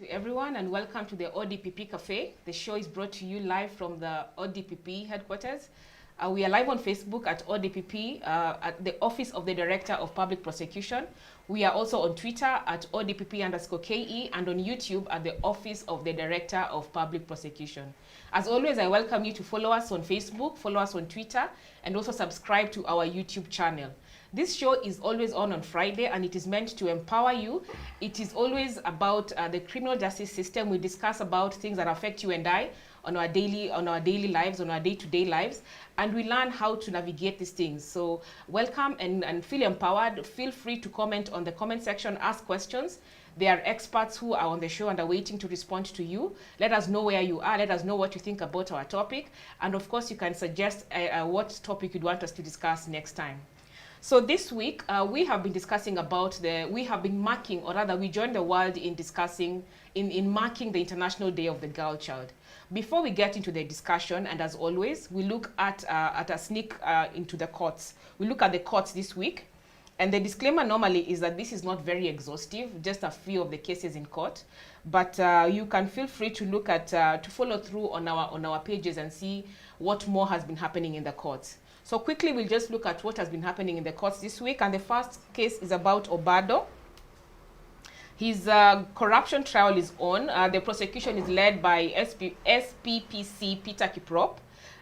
To everyone and welcome to the ODPP Café. The show is brought to you live from the ODPP headquarters. We are live on Facebook at ODPP, at the Office of the Director of Public Prosecution. We are also on Twitter at ODPP_KE and on YouTube at the Office of the Director of Public Prosecution. As always, I welcome you to follow us on Facebook, follow us on Twitter, and also subscribe to our YouTube channel. This show is always on Friday, and it is meant to empower you. It is always about the criminal justice system. We discuss about things that affect you and I on our daily lives, on our day-to-day lives, and we learn how to navigate these things. So welcome and feel empowered. Feel free to comment on the comment section, ask questions. There are experts who are on the show and are waiting to respond to you. Let us know where you are. Let us know what you think about our topic. And of course, you can suggest what topic you'd want us to discuss next time. So this week, we have been discussing about we have been marking, or rather we joined the world in discussing, in marking the International Day of the Girl Child. Before we get into the discussion, and as always, we look at a sneak into the courts. We look at the courts this week, and the disclaimer normally is that this is not very exhaustive, just a few of the cases in court, but you can feel free to look at, to follow through on our pages and see what more has been happening in the courts. So quickly, we'll just look at what has been happening in the courts this week. And the first case is about Obado. His corruption trial is on. The prosecution is led by SPPC Peter Kiprop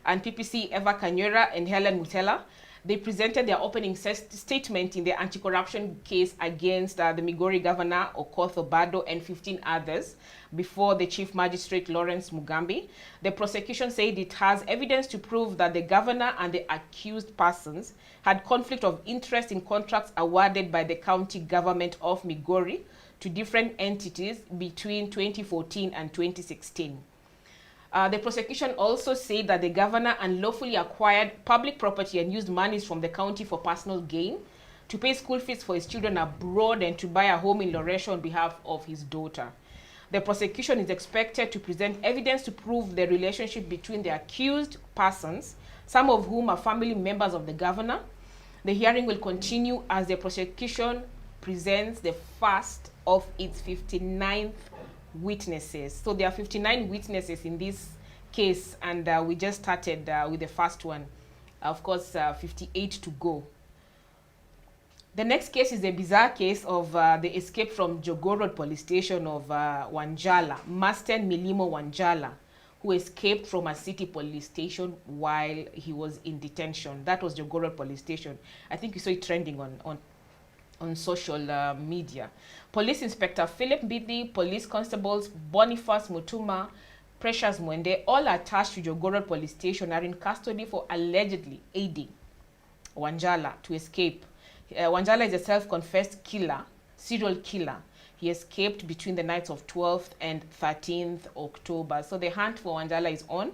and PPC Eva Kanyera and Helen Mutela. They presented their opening statement in the anti-corruption case against the Migori governor, Okoth Obado, and 15 others before the Chief Magistrate Lawrence Mugambi. The prosecution said it has evidence to prove that the governor and the accused persons had conflict of interest in contracts awarded by the county government of Migori to different entities between 2014 and 2016. The prosecution also said that the governor unlawfully acquired public property and used monies from the county for personal gain to pay school fees for his children abroad and to buy a home in Laurentian on behalf of his daughter. The prosecution is expected to present evidence to prove the relationship between the accused persons, some of whom are family members of the governor. The hearing will continue as the prosecution presents the first of its 59th witnesses. So there are 59 witnesses in this case, and we just started with the first one. Of course, 58 to go. The next case is a bizarre case of the escape from Jogoro police station of Wanjala, Masten Milimo Wanjala, who escaped from a city police station while he was in detention. That was Jogoro police station. I think you saw it trending on social media. Police Inspector Philip Mbidi, Police Constables Boniface Mutuma, Precious Mwende, all attached to Jogoro police station, are in custody for allegedly aiding Wanjala to escape. Wanjala is a self-confessed killer, serial killer. He escaped between the nights of 12th and 13th October. So the hunt for Wanjala is on,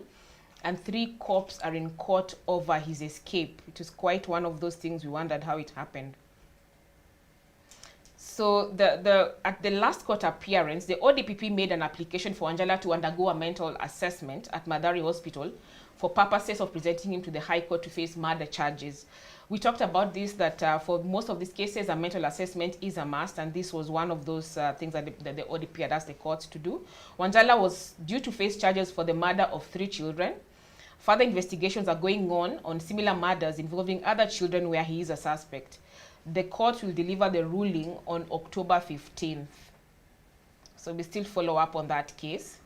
and 3 cops are in court over his escape. It is quite one of those things we wondered how it happened. So at the last court appearance, the ODPP made an application for Wanjala to undergo a mental assessment at Madari Hospital for purposes of presenting him to the High Court to face murder charges. We talked about this, that for most of these cases, a mental assessment is a must, and this was one of those things that the ODP had asked the court to do. Wanjala was due to face charges for the murder of 3 children. Further investigations are going on similar murders involving other children where he is a suspect. The court will deliver the ruling on October 15th. So we still follow up on that case.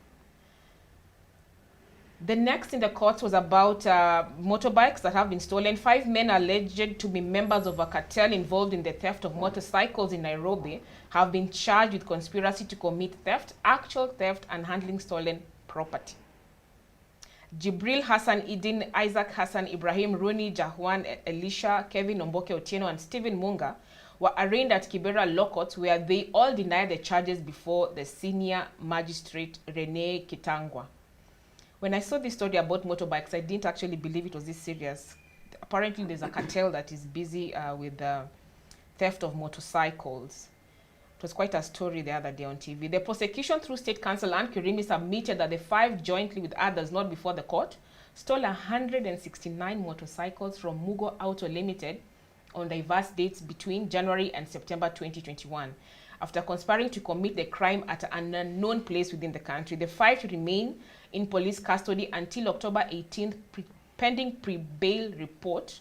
The next in the court was about motorbikes that have been stolen. 5 men alleged to be members of a cartel involved in the theft of motorcycles in Nairobi have been charged with conspiracy to commit theft, actual theft, and handling stolen property. Jibril Hassan Idin, Isaac Hassan, Ibrahim Rooney, Jahwan Elisha, Kevin Omboke Otieno, and Stephen Munga were arraigned at Kibera Law Court, where they all denied the charges before the senior magistrate Rene Kitangwa. When I saw this story about motorbikes, I didn't actually believe it was this serious. Apparently, there's a cartel that is busy with the theft of motorcycles. It was quite a story the other day on TV. The prosecution through State Counsel Ann Kirimi submitted that the 5, jointly with others not before the court, stole 169 motorcycles from Mugo Auto Limited on diverse dates between January and September 2021. after conspiring to commit the crime at an unknown place within the country. The five remain in police custody until October 18th, pending pre-bail report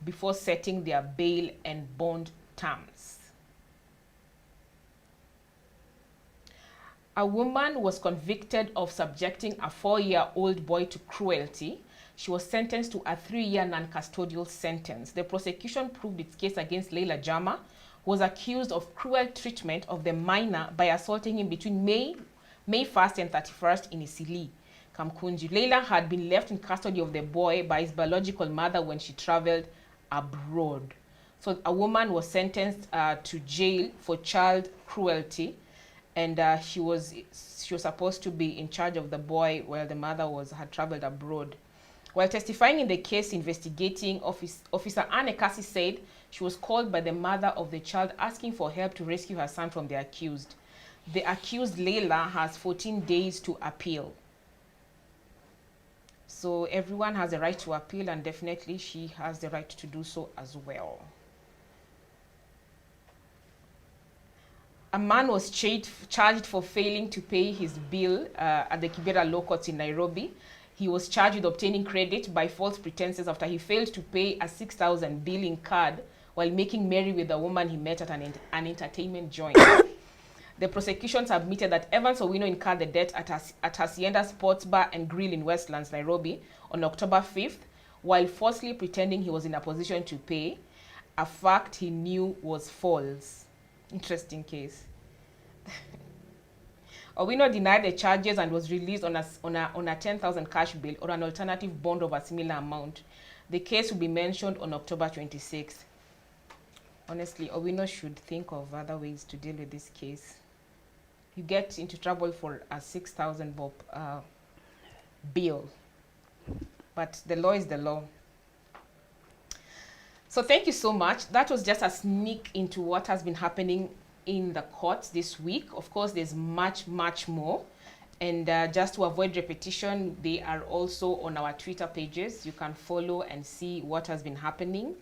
before setting their bail and bond terms. A woman was convicted of subjecting a 4-year-old boy to cruelty. She was sentenced to a 3-year non-custodial sentence. The prosecution proved its case against Leila Jama, who was accused of cruel treatment of the minor by assaulting him between May 1st and 31st in Isili, Kamkunji. Leila had been left in custody of the boy by his biological mother when she traveled abroad. So a woman was sentenced to jail for child cruelty, and she was supposed to be in charge of the boy while the mother had traveled abroad. While testifying in the case investigating, Officer Anne Kasi said she was called by the mother of the child asking for help to rescue her son from the accused. The accused, Leila, has 14 days to appeal. So everyone has a right to appeal, and definitely she has the right to do so as well. A man was charged for failing to pay his bill at the Kibera Law Courts in Nairobi. He was charged with obtaining credit by false pretenses after he failed to pay a 6,000 billing card while making merry with a woman he met at an entertainment joint. The prosecution submitted that Evans Owino incurred the debt at Hacienda Sports Bar and Grill in Westlands, Nairobi on October 5th, while falsely pretending he was in a position to pay, a fact he knew was false. Interesting case. Owino denied the charges and was released on a 10,000 cash bail or an alternative bond of a similar amount. The case will be mentioned on October 26th. Honestly, Owino should think of other ways to deal with this case. You get into trouble for a 6,000 bob bill, but the law is the law. So thank you so much. That was just a sneak into what has been happening in the courts this week. Of course, there's much more. And just to avoid repetition, they are also on our Twitter pages. You can follow and see what has been happening.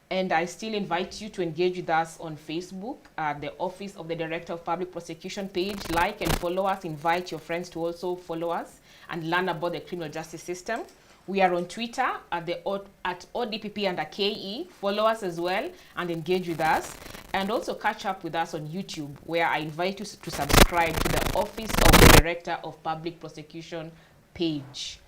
And I still invite you to engage with us on Facebook, the Office of the Director of Public Prosecution page. Like and follow us. Invite your friends to also follow us and learn about the criminal justice system. We are on Twitter at ODPP_KE. Follow us as well and engage with us. And also catch up with us on YouTube, where I invite you to subscribe to the Office of the Director of Public Prosecution page.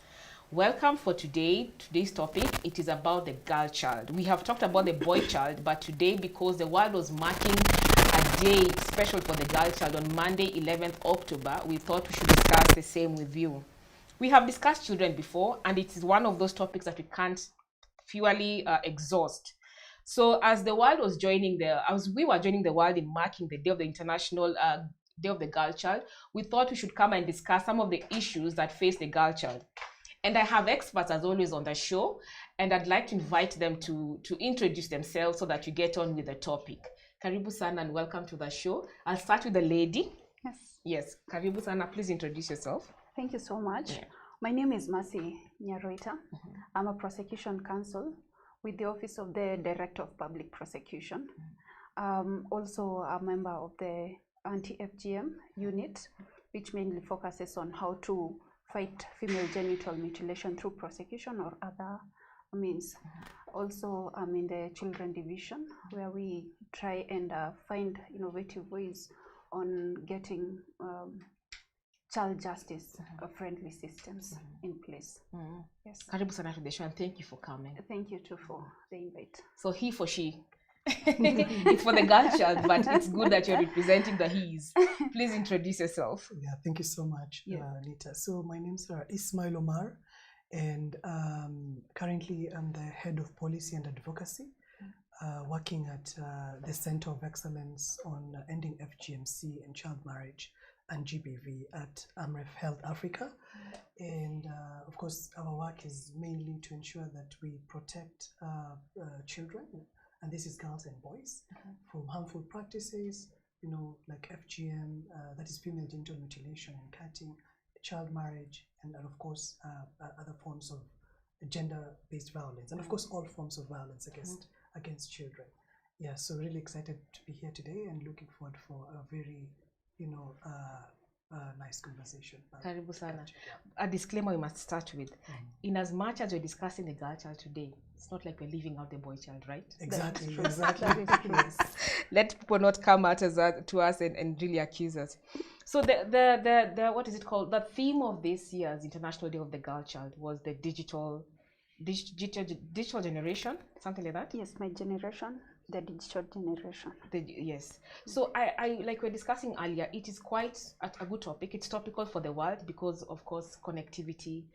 Welcome for today's topic. It is about the girl child. We have talked about the boy child, but today, because the world was marking a day special for the girl child on Monday, 11th October, we thought we should discuss the same with you. We have discussed children before, and it is one of those topics that we can't purely exhaust. So as the world was we were joining the world in marking the day of the International Day of the Girl Child, we thought we should come and discuss some of the issues that face the girl child. And I have experts, as always, on the show, and I'd like to invite them to introduce themselves so that you get on with the topic. Karibu sana and welcome to the show. I'll start with the lady. Yes, Karibu sana, please introduce yourself. Thank you so much. Yeah. My name is Mercy Nyaroita. I'm a prosecution counsel with the Office of the Director of Public Prosecution. Also a member of the anti-FGM unit, which mainly focuses on how to fight female genital mutilation through prosecution or other means. Also, I'm in the children division, where we try and find innovative ways on getting child justice friendly systems in place. Yes. Karibu sana to the show, and thank you for coming. Thank you too for the invite. So he for she. It's for the girl child, but it's good that you're representing the he's. Please introduce yourself. Yeah, thank you so much, Nita. So my name's Ismail Omar, and currently I'm the head of policy and advocacy, working at the Center of Excellence on ending FGMC and child marriage and GBV at AMREF Health Africa. And of course, our work is mainly to ensure that we protect children, and this is girls and boys, from harmful practices, like FGM, that is female genital mutilation and cutting, child marriage, and of course, other forms of gender-based violence, and of course, all forms of violence against children. Yeah, so really excited to be here today and looking forward for a very, nice conversation. Karibu sana. A disclaimer we must start with. In as much as we're discussing the girl child today, it's not like we're leaving out the boy child, right? Exactly, That is exactly. true. Yes. Let people not come at us to us and really accuse us. So the what is it called? The theme of this year's International Day of the Girl Child was the digital generation, something like that. Yes, my generation, the digital generation. Yes. So I like we're discussing earlier, it is quite a good topic. It's topical for the world because, of course, connectivity,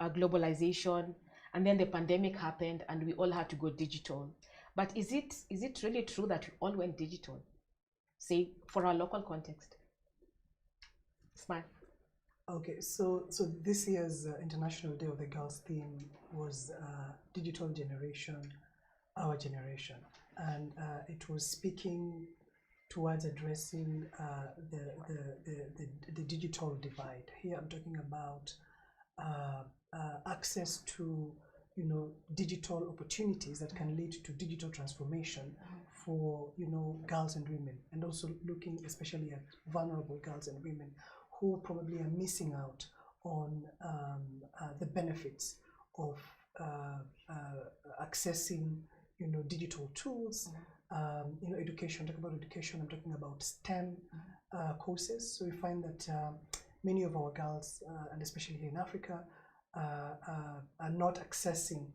globalization, and then the pandemic happened and we all had to go digital. But is it really true that we all went digital? Say, for our local context. Smile. Okay, so this year's International Day of the Girls theme was Digital Generation, Our Generation, and it was speaking towards addressing the digital divide. Here I'm talking about access to digital opportunities that can lead to digital transformation for girls and women, and also looking especially at vulnerable girls and women who probably are missing out on the benefits of accessing digital tools. Education. Talk about education. I'm talking about STEM courses. So we find that many of our girls, and especially here in Africa, are not accessing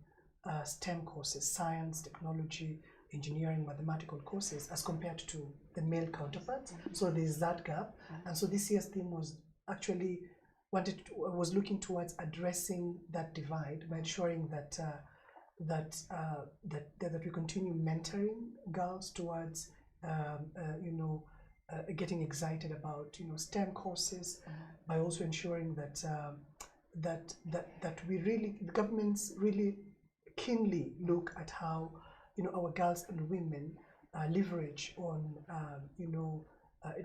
STEM courses, science, technology, engineering, mathematical courses, as compared to the male counterparts. So there's that gap. And so this year's theme was actually was looking towards addressing that divide by ensuring that that we continue mentoring girls towards getting excited about STEM courses, by also ensuring that that we really, the governments really keenly look at how our girls and women leverage on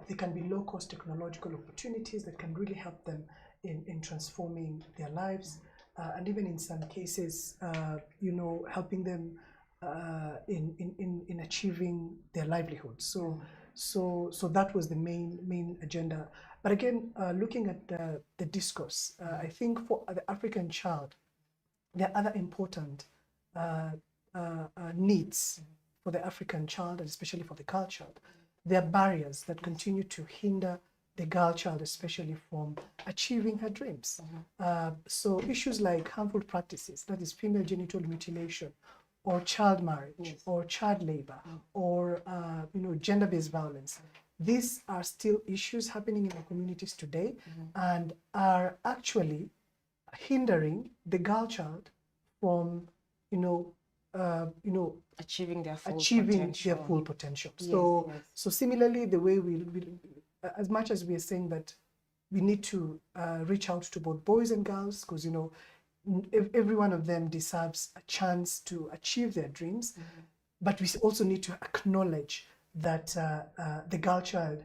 there can be low-cost technological opportunities that can really help them in transforming their lives, and even in some cases helping them in achieving their livelihood. So that was the main agenda. But again, looking at the discourse, I think for the African child, there are other important needs for the African child, and especially for the girl child. There are barriers that continue to hinder the girl child, especially from achieving her dreams. So issues like harmful practices, that is female genital mutilation, or child marriage, or child labor, or gender-based violence. These are still issues happening in our communities today, and are actually hindering the girl child from achieving their full potential. So similarly, the way we as much as we are saying that we need to reach out to both boys and girls, because every one of them deserves a chance to achieve their dreams, but we also need to acknowledge that the girl child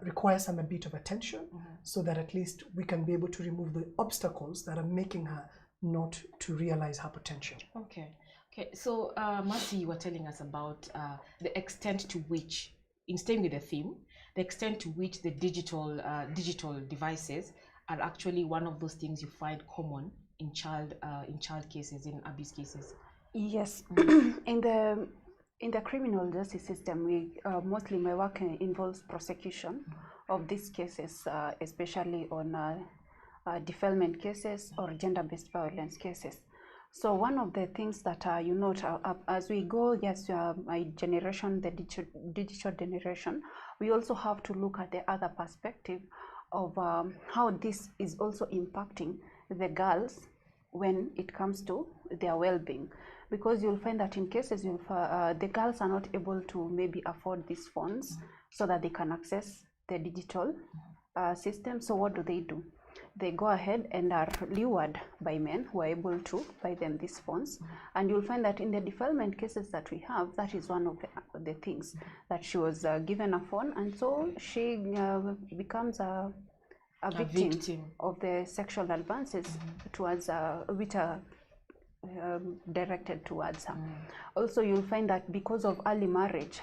requires a bit of attention, so that at least we can be able to remove the obstacles that are making her not to realize her potential. Okay. So Mercy, you were telling us about the extent to which, in staying with the theme, the extent to which the digital devices are actually one of those things you find common in child cases, in abuse cases. Yes, in the criminal justice system, we mostly my work involves prosecution of these cases, especially on defilement cases or gender-based violence cases. So one of the things that you note as we go, yes, my generation, the digital generation, we also have to look at the other perspective of how this is also impacting the girls when it comes to their well-being, because you'll find that in cases the girls are not able to maybe afford these phones so that they can access the digital system. So what do? They go ahead and are lured by men who are able to buy them these phones. And you'll find that in the defilement cases that we have, that is one of the things, that she was given a phone, and so she becomes a victim of the sexual advances towards which are directed towards her. Also, you'll find that because of early marriage,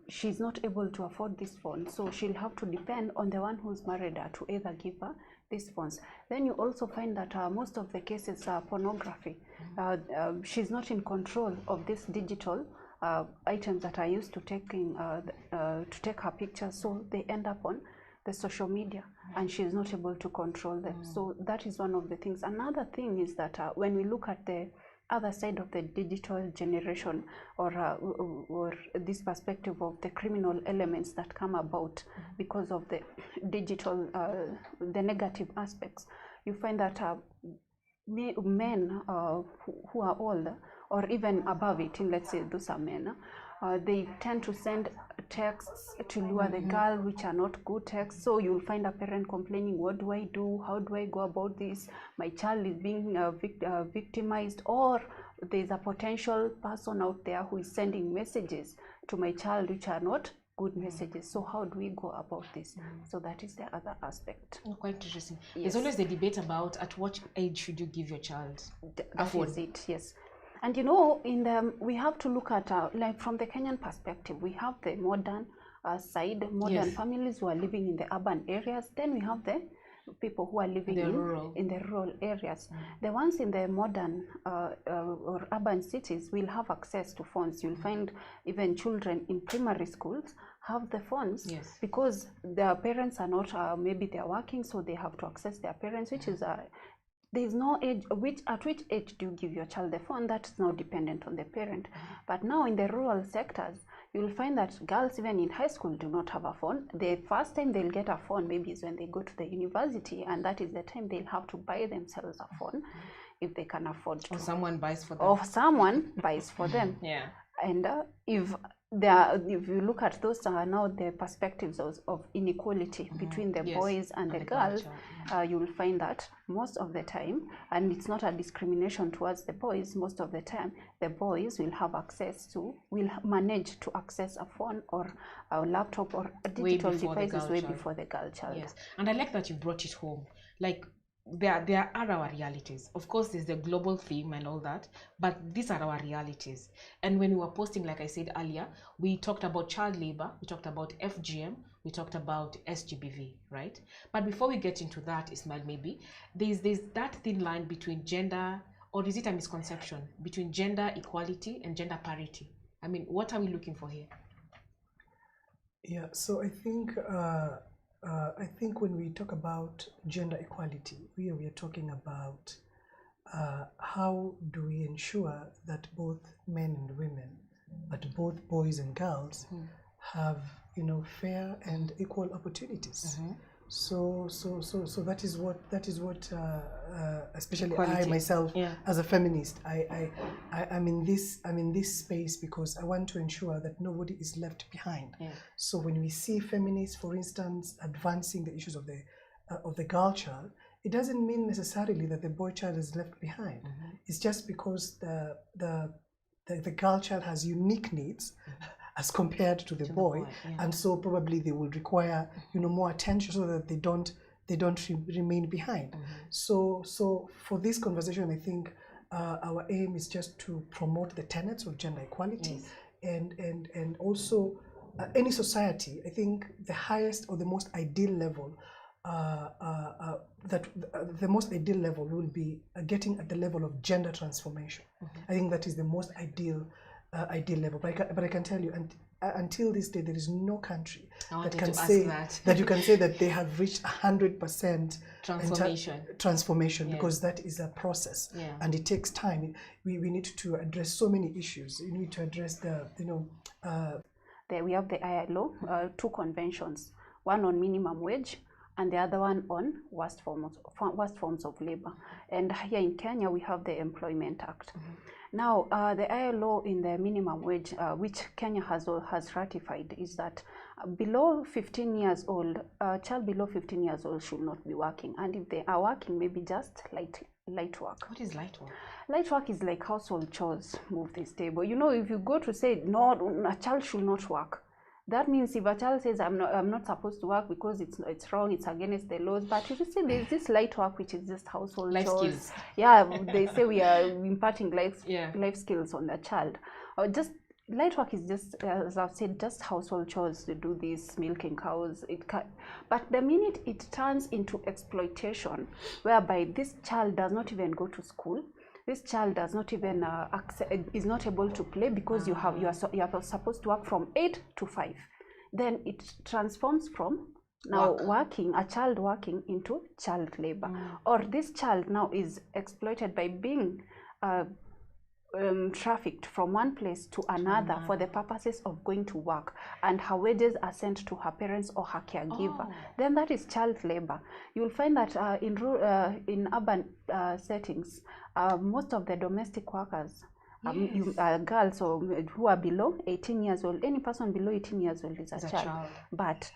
she's not able to afford this phone, so she'll have to depend on the one who's married her to either give her these phones. Then you also find that most of the cases are pornography. She's not in control of this digital items that are used to take her pictures, so they end up on the social media, and she's not able to control them. So that is one of the things. Another thing is that when we look at the other side of the digital generation, or this perspective of the criminal elements that come about because of the digital, the negative aspects, you find that men who are older or even above 18, let's say those are men, they tend to send texts to lure the girl, which are not good texts. So you'll find a parent complaining, what do I do? How do I go about this? My child is being victimized, or there's a potential person out there who is sending messages to my child which are not good messages. So how do we go about this? So that is the other aspect. Oh, quite interesting. Yes. There's always the debate about at what age should you give your child a phone. That is it, yes. And you know, we have to look at, like from the Kenyan perspective, we have the modern side, modern families who are living in the urban areas. Then we have the people who are living in the rural areas. The ones in the modern or urban cities will have access to phones. You'll find even children in primary schools have the phones because their parents are not, maybe they're working, so they have to access their parents, which is there's no age, at which age do you give your child the phone? That's now dependent on the parent. But now in the rural sectors, you'll find that girls even in high school do not have a phone. The first time they'll get a phone maybe is when they go to the university, and that is the time they'll have to buy themselves a phone if they can afford to. Or someone buys for them. Or someone buys for them. And if you look at those now the perspectives of inequality between the boys and the girls, you will find that most of the time, and it's not a discrimination towards the boys, most of the time the boys will have access to, will manage to access a phone or a laptop or a digital devices way before the girl child. Yes, and I like that you brought it home. Like there are our realities. Of course, there's the global theme and all that, but these are our realities. And when we were posting, like I said earlier, we talked about child labor, we talked about FGM, we talked about SGBV, right? But before we get into that, Ismail, maybe there's that thin line between gender, or is it a misconception, between gender equality and gender parity? I mean, what are we looking for here? Yeah, so I think when we talk about gender equality, we are talking about how do we ensure that both men and women, but both boys and girls, have fair and equal opportunities. So that is what especially equality. I myself as a feminist, I'm in this space because I want to ensure that nobody is left behind. So when we see feminists, for instance, advancing the issues of the girl child, it doesn't mean necessarily that the boy child is left behind. It's just because the girl child has unique needs as compared to the boy, and so probably they will require more attention so that they don't remain behind. So for this conversation, I think our aim is just to promote the tenets of gender equality, and also any society. I think the highest or the most ideal level the most ideal level will be getting at the level of gender transformation. I think that is the most ideal level. But I can tell you, until this day, there is no country that can say that you can say that they have reached 100% transformation, because that is a process and it takes time. We need to address so many issues. We need to address we have the ILO, two conventions, one on minimum wage and the other one on worst forms of labor. And here in Kenya, we have the Employment Act. Now, the ILO in the minimum wage, which Kenya has ratified, is that below 15 years old, a child below 15 years old should not be working. And if they are working, maybe just light work. What is light work? Light work is like household chores, move this table. If you go to say, no, a child should not work, That means if a child says, I'm not supposed to work because it's wrong, it's against the laws, but you see there's this light work which is just household life chores. skills. Yeah, they say we are imparting life skills on the child. Or just light work is just, as I've said, just household chores to do this, milking cows. But the minute it turns into exploitation, whereby this child does not even go to school, this child does not even is not able to play because you are supposed to work from 8 to 5. Then it transforms from now a child working into child labor, or this child now is exploited by being trafficked from one place to another for the purposes of going to work, and her wages are sent to her parents or her caregiver. Then that is child labor. You'll find that in urban settings, most of the domestic workers girls or who are below 18 years old. Any person below 18 years old is a child. But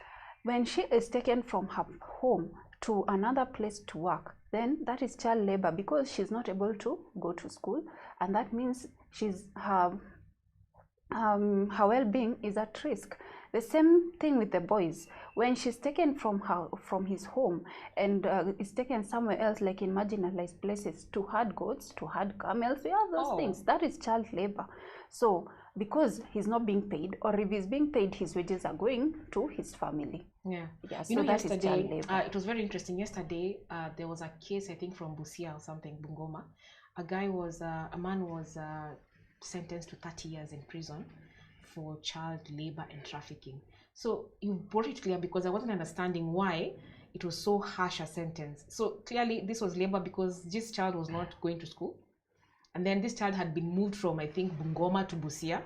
when she is taken from her home to another place to work, then that is child labor because she's not able to go to school, and that means her well-being is at risk. The same thing with the boys. When she's taken from his home and is taken somewhere else, like in marginalized places, to herd goats, to herd camels, we have those things. That is child labor. So because he's not being paid, or if he's being paid, his wages are going to his family. Yeah. So that is child labor. It was very interesting. Yesterday, there was a case, I think, from Busia or something, Bungoma. A man was sentenced to 30 years in prison for child labor and trafficking. So you brought it clear because I wasn't understanding why it was so harsh a sentence. So clearly this was labor because this child was not going to school. And then this child had been moved from, I think, Bungoma to Busia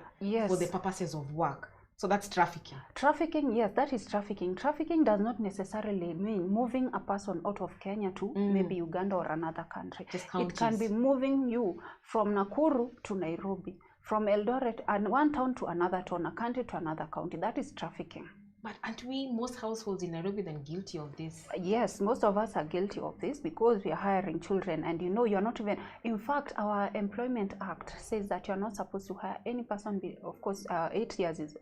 for the purposes of work. So that's trafficking. Trafficking, yes, that is trafficking. Trafficking does not necessarily mean moving a person out of Kenya to maybe Uganda or another country. It can be moving you from Nakuru to Nairobi, from Eldoret and one town to another town, a county to another county. That is trafficking. But aren't we, most households in Nairobi, then guilty of this? Yes, most of us are guilty of this because we are hiring children, and you know, you're not even, in fact, our Employment Act says that you're not supposed to hire any person, of course, 8 years is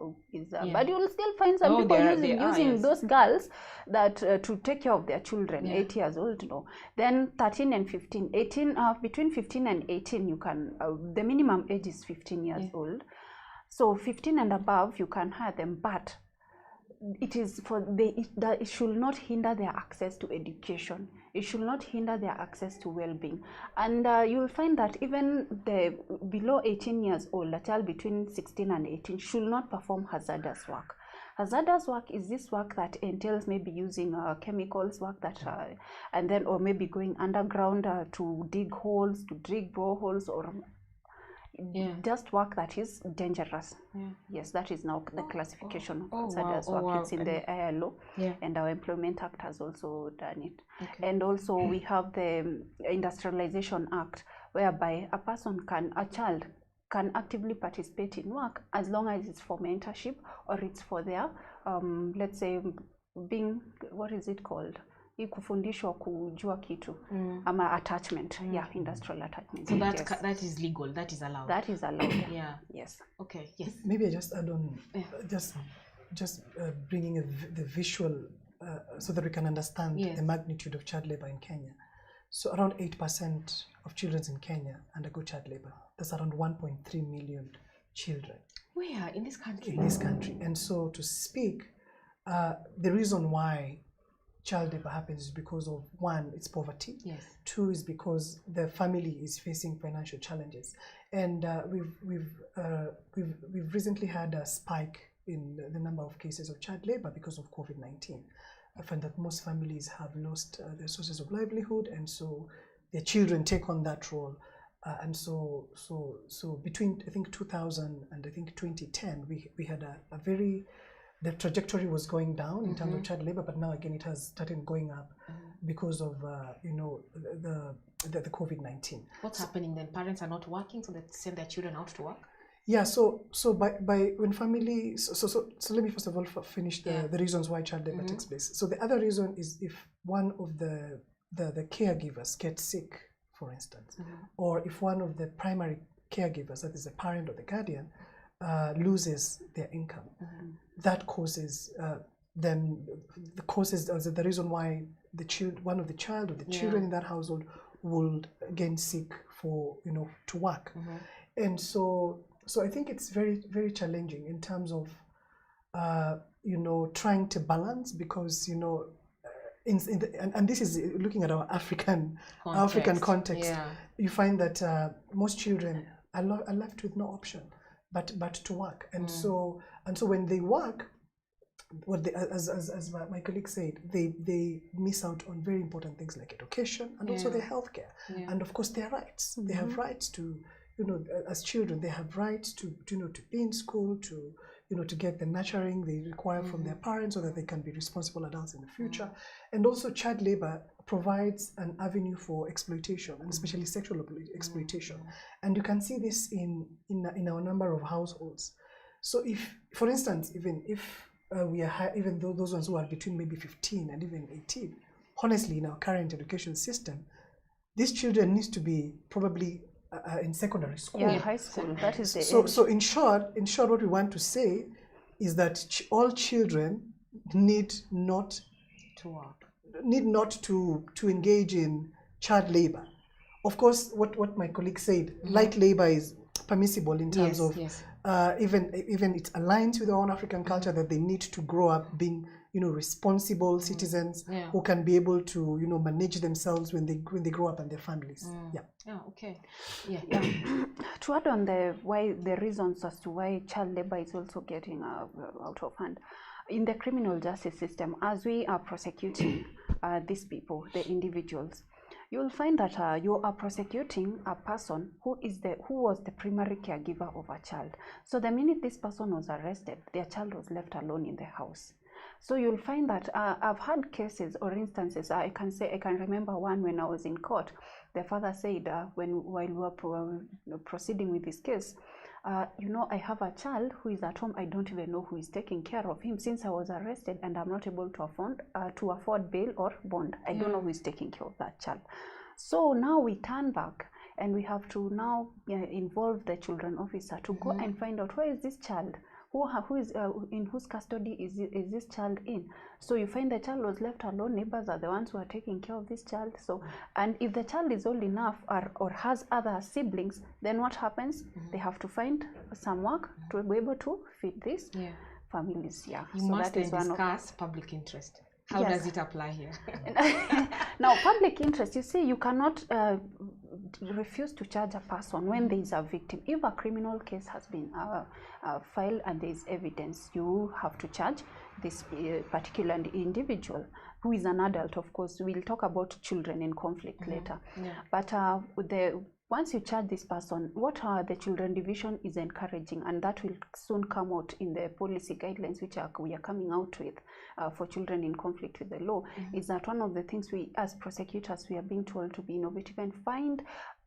but you will still find some people using those girls that to take care of their children, 8 years old, you know. Then 13 and 15, 18, between 15 and 18, you can, the minimum age is 15 years old. So 15 and above, you can hire them, but it is it should not hinder their access to education. It should not hinder their access to well-being. And you will find that even the below 18 years old, a child between 16 and 18 should not perform hazardous work. Hazardous work is this work that entails maybe using chemicals, work that and then, or maybe going underground to dig holes, to dig boreholes, or just work that is dangerous. Yes, that is now the classification of hazardous work. It's in the ILO, and our Employment Act has also done it. And also we have the Industrialization Act, whereby a child can actively participate in work as long as it's for mentorship or it's for their let's say being, what is it called, kufundishwa kujua kitu ama attachment, industrial attachment. So that is legal, that is allowed. That is allowed. Yes. Okay. Yes. Maybe I just add on, just bringing the visual so that we can understand the magnitude of child labor in Kenya. So around 8% of children in Kenya undergo child labor. That's around 1.3 million children. Where in this country? In this country. And so to speak, the reason why child labor happens is because of, one, it's poverty. Two is because the family is facing financial challenges, and we've recently had a spike in the number of cases of child labor because of COVID-19. I find that most families have lost their sources of livelihood, and so their children take on that role. And so between, I think, 2000 and I think 2010, we had a very, the trajectory was going down in terms of child labor, but now again it has started going up because of the COVID-19. What's happening then? Parents are not working, so they send their children out to work? Yeah, so by when family, so let me first of all finish the reasons why child labor takes place. So the other reason is if one of the caregivers gets sick, for instance, or if one of the primary caregivers, that is the parent or the guardian, loses their income, that causes the reason why one of the children in that household would again seek for to work. And so I think it's very, very challenging in terms of trying to balance, because and this is looking at our African context. You find that most children are left with no option but to work, and so when they work, as my colleague said, they miss out on very important things like education and also their healthcare, and of course their rights. They have rights to, as children, they have rights to to be in school, to to get the nurturing they require from their parents, so that they can be responsible adults in the future. And also child labor provides an avenue for exploitation, and especially sexual exploitation. And you can see this in our number of households. So if, for instance, even if we are even though those ones who are between maybe 15 and even 18, honestly, in our current education system, these children need to be probably in secondary school. Yeah, high school. That is the so in short, what we want to say is that all children need not to engage in child labor. Of course, what my colleague said, light labor is permissible in terms of even it aligns with our own African culture, that they need to grow up being responsible citizens who can be able to manage themselves when they grow up and their families. To add on the reasons as to why child labor is also getting out of hand in the criminal justice system, as we are prosecuting these people, the individuals, you will find that you are prosecuting a person who was the primary caregiver of a child. So the minute this person was arrested, their child was left alone in the house. So you'll find that I've had cases or instances. I can remember one when I was in court. The father said while we were proceeding with this case, I have a child who is at home. I don't even know who is taking care of him since I was arrested, and I'm not able to afford bail or bond. I don't know who is taking care of that child. So now we turn back, and we have to now involve the children officer to go and find out where is this child. Who is in whose custody is this child in? So you find the child was left alone. Neighbors are the ones who are taking care of this child. So, and if the child is old enough or has other siblings, then what happens? They have to find some work to be able to feed these families. You must then discuss public interest. How does it apply here? Now, public interest, you see, you cannot refuse to charge a person when there is a victim. If a criminal case has been filed and there is evidence, you have to charge this particular individual, who is an adult, of course. We'll talk about children in conflict later. But once you charge this person, what the Children Division is encouraging, and that will soon come out in the policy guidelines which we are coming out with for children in conflict with the law, is that one of the things we as prosecutors we are being told to be innovative and find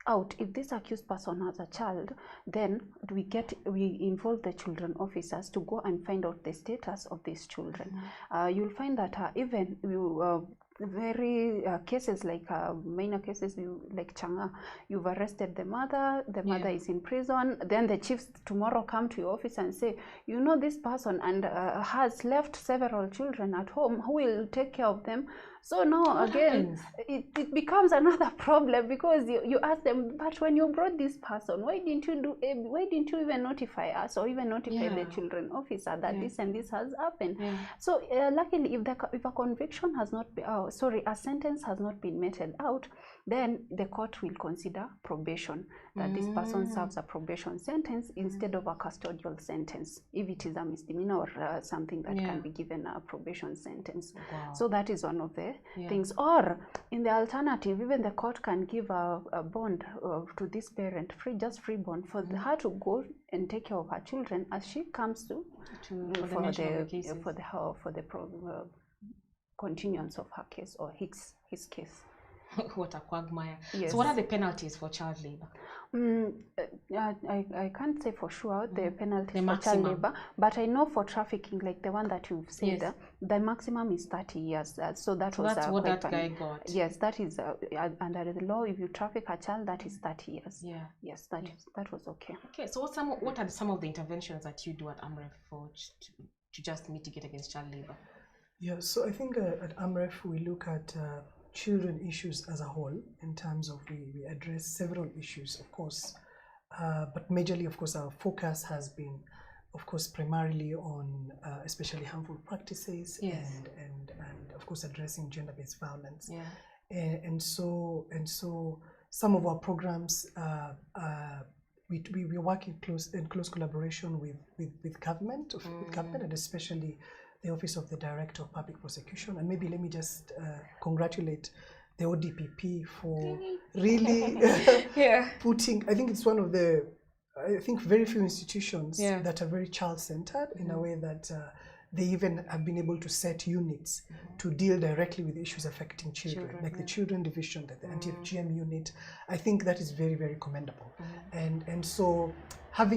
out if this accused person has a child, then we involve the children officers to go and find out the status of these children. You'll find that even very cases like minor cases like Changa, you've arrested the mother is in prison, then the chiefs tomorrow come to your office and say, this person and has left several children at home, who will take care of them? So now again, it becomes another problem, because you ask them, but when you brought this person, why didn't you even notify us or even notify the children officer that this and this has happened? So luckily, if a conviction has not been, a sentence has not been meted out, then the court will consider probation, that this person serves a probation sentence instead of a custodial sentence, if it is a misdemeanor or something that can be given a probation sentence. So that is one of the things. Or in the alternative, even the court can give a bond to this parent, free bond for her to go and take care of her children as she comes for the continuance of her case or his case. What a quagmire. So what are the penalties for child labor? I can't say for sure the penalty for child labor, but I know for trafficking, like the one that you've said, the maximum is 30 years. So that's what that guy got. Yes, that is under the law. If you traffic a child, that is 30 years. Yes, that was okay. Okay, so what are some of the interventions that you do at AMREF for to just mitigate against child labor? Yeah, so I think at AMREF we look at children issues as a whole in terms of we address several issues, of course, but majorly, of course, our focus has been, of course, primarily on especially harmful practices and of course addressing gender-based violence. Yeah. And so some of our programs we work in close collaboration with government, and especially the Office of the Director of Public Prosecution. And maybe let me just congratulate the ODPP for really putting, I think it's one of the, I think very few institutions that are very child-centered in a way that they even have been able to set units to deal directly with issues affecting children, like the Children Division, the Anti-Fgm unit. I think that is very, very commendable. And so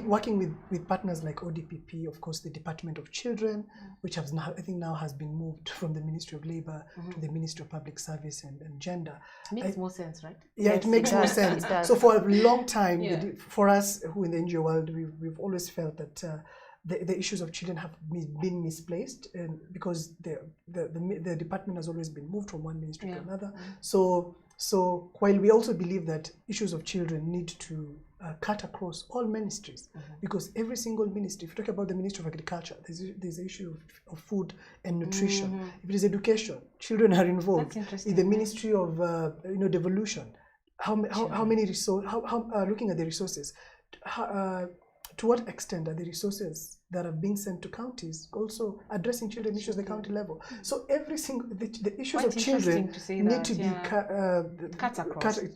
working with partners like ODPP, of course, the Department of Children, which has now, I think now has been moved from the Ministry of Labor to the Ministry of Public Service and Gender. Makes more sense, right? Yeah, yes, it makes more sense. So for a long time, for us who in the NGO world, we've always felt that the issues of children have been misplaced, and because the department has always been moved from one ministry to another. So while we also believe that issues of children need to cut across all ministries, because every single ministry, if you talk about the Ministry of Agriculture, there's the issue of food and nutrition. If it is education, children are involved. In the Ministry of Devolution, how many resources? Looking at the resources, to what extent are the resources that are being sent to counties also addressing children issues at the county level? So every single the issues of children need to be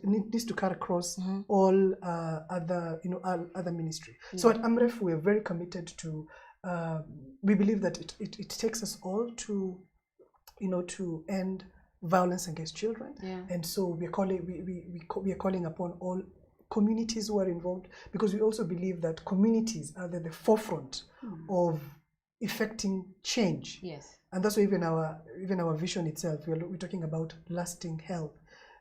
needs to cut across all other ministry. So at AMREF we are very committed to. We believe that it takes us all to to end violence against children, and so we are calling upon all communities who are involved, because we also believe that communities are at the forefront of effecting change. Yes. And that's why even our vision itself, we're talking about lasting health,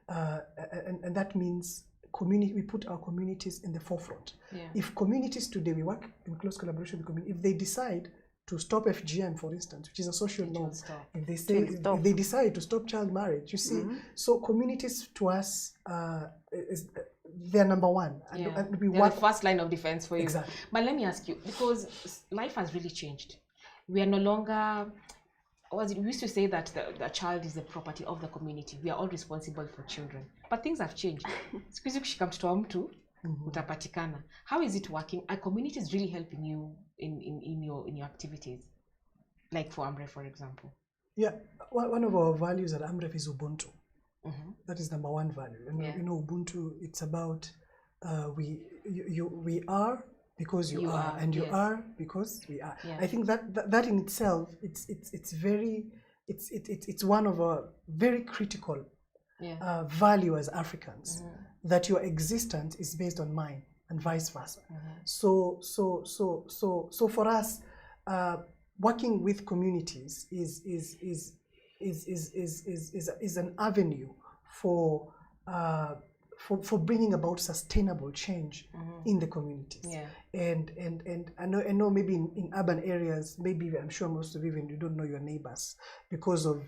and that means we put our communities in the forefront. If communities today, we work in close collaboration with community, if they decide to stop Fgm, for instance, which is a social norm, if they decide to stop child marriage, you see, so communities to us they're number one, and we they're the first line of defense for you. Exactly. But let me ask you, because life has really changed. We are no longer, we used to say that the child is the property of the community. We are all responsible for children. But things have changed. Utapatikana. How is it working? Are communities really helping you in your activities? Like for AMREF, for example. Yeah, one of our values at AMREF is Ubuntu. That is number one value. And Ubuntu, it's about we are because you are, and you are because we are. I think that in itself, it's one of our very critical value as Africans, that your existence is based on mine and vice versa. So for us, working with communities is an avenue for bringing about sustainable change in the communities. And I know maybe in urban areas, maybe I'm sure most of you even you don't know your neighbors because of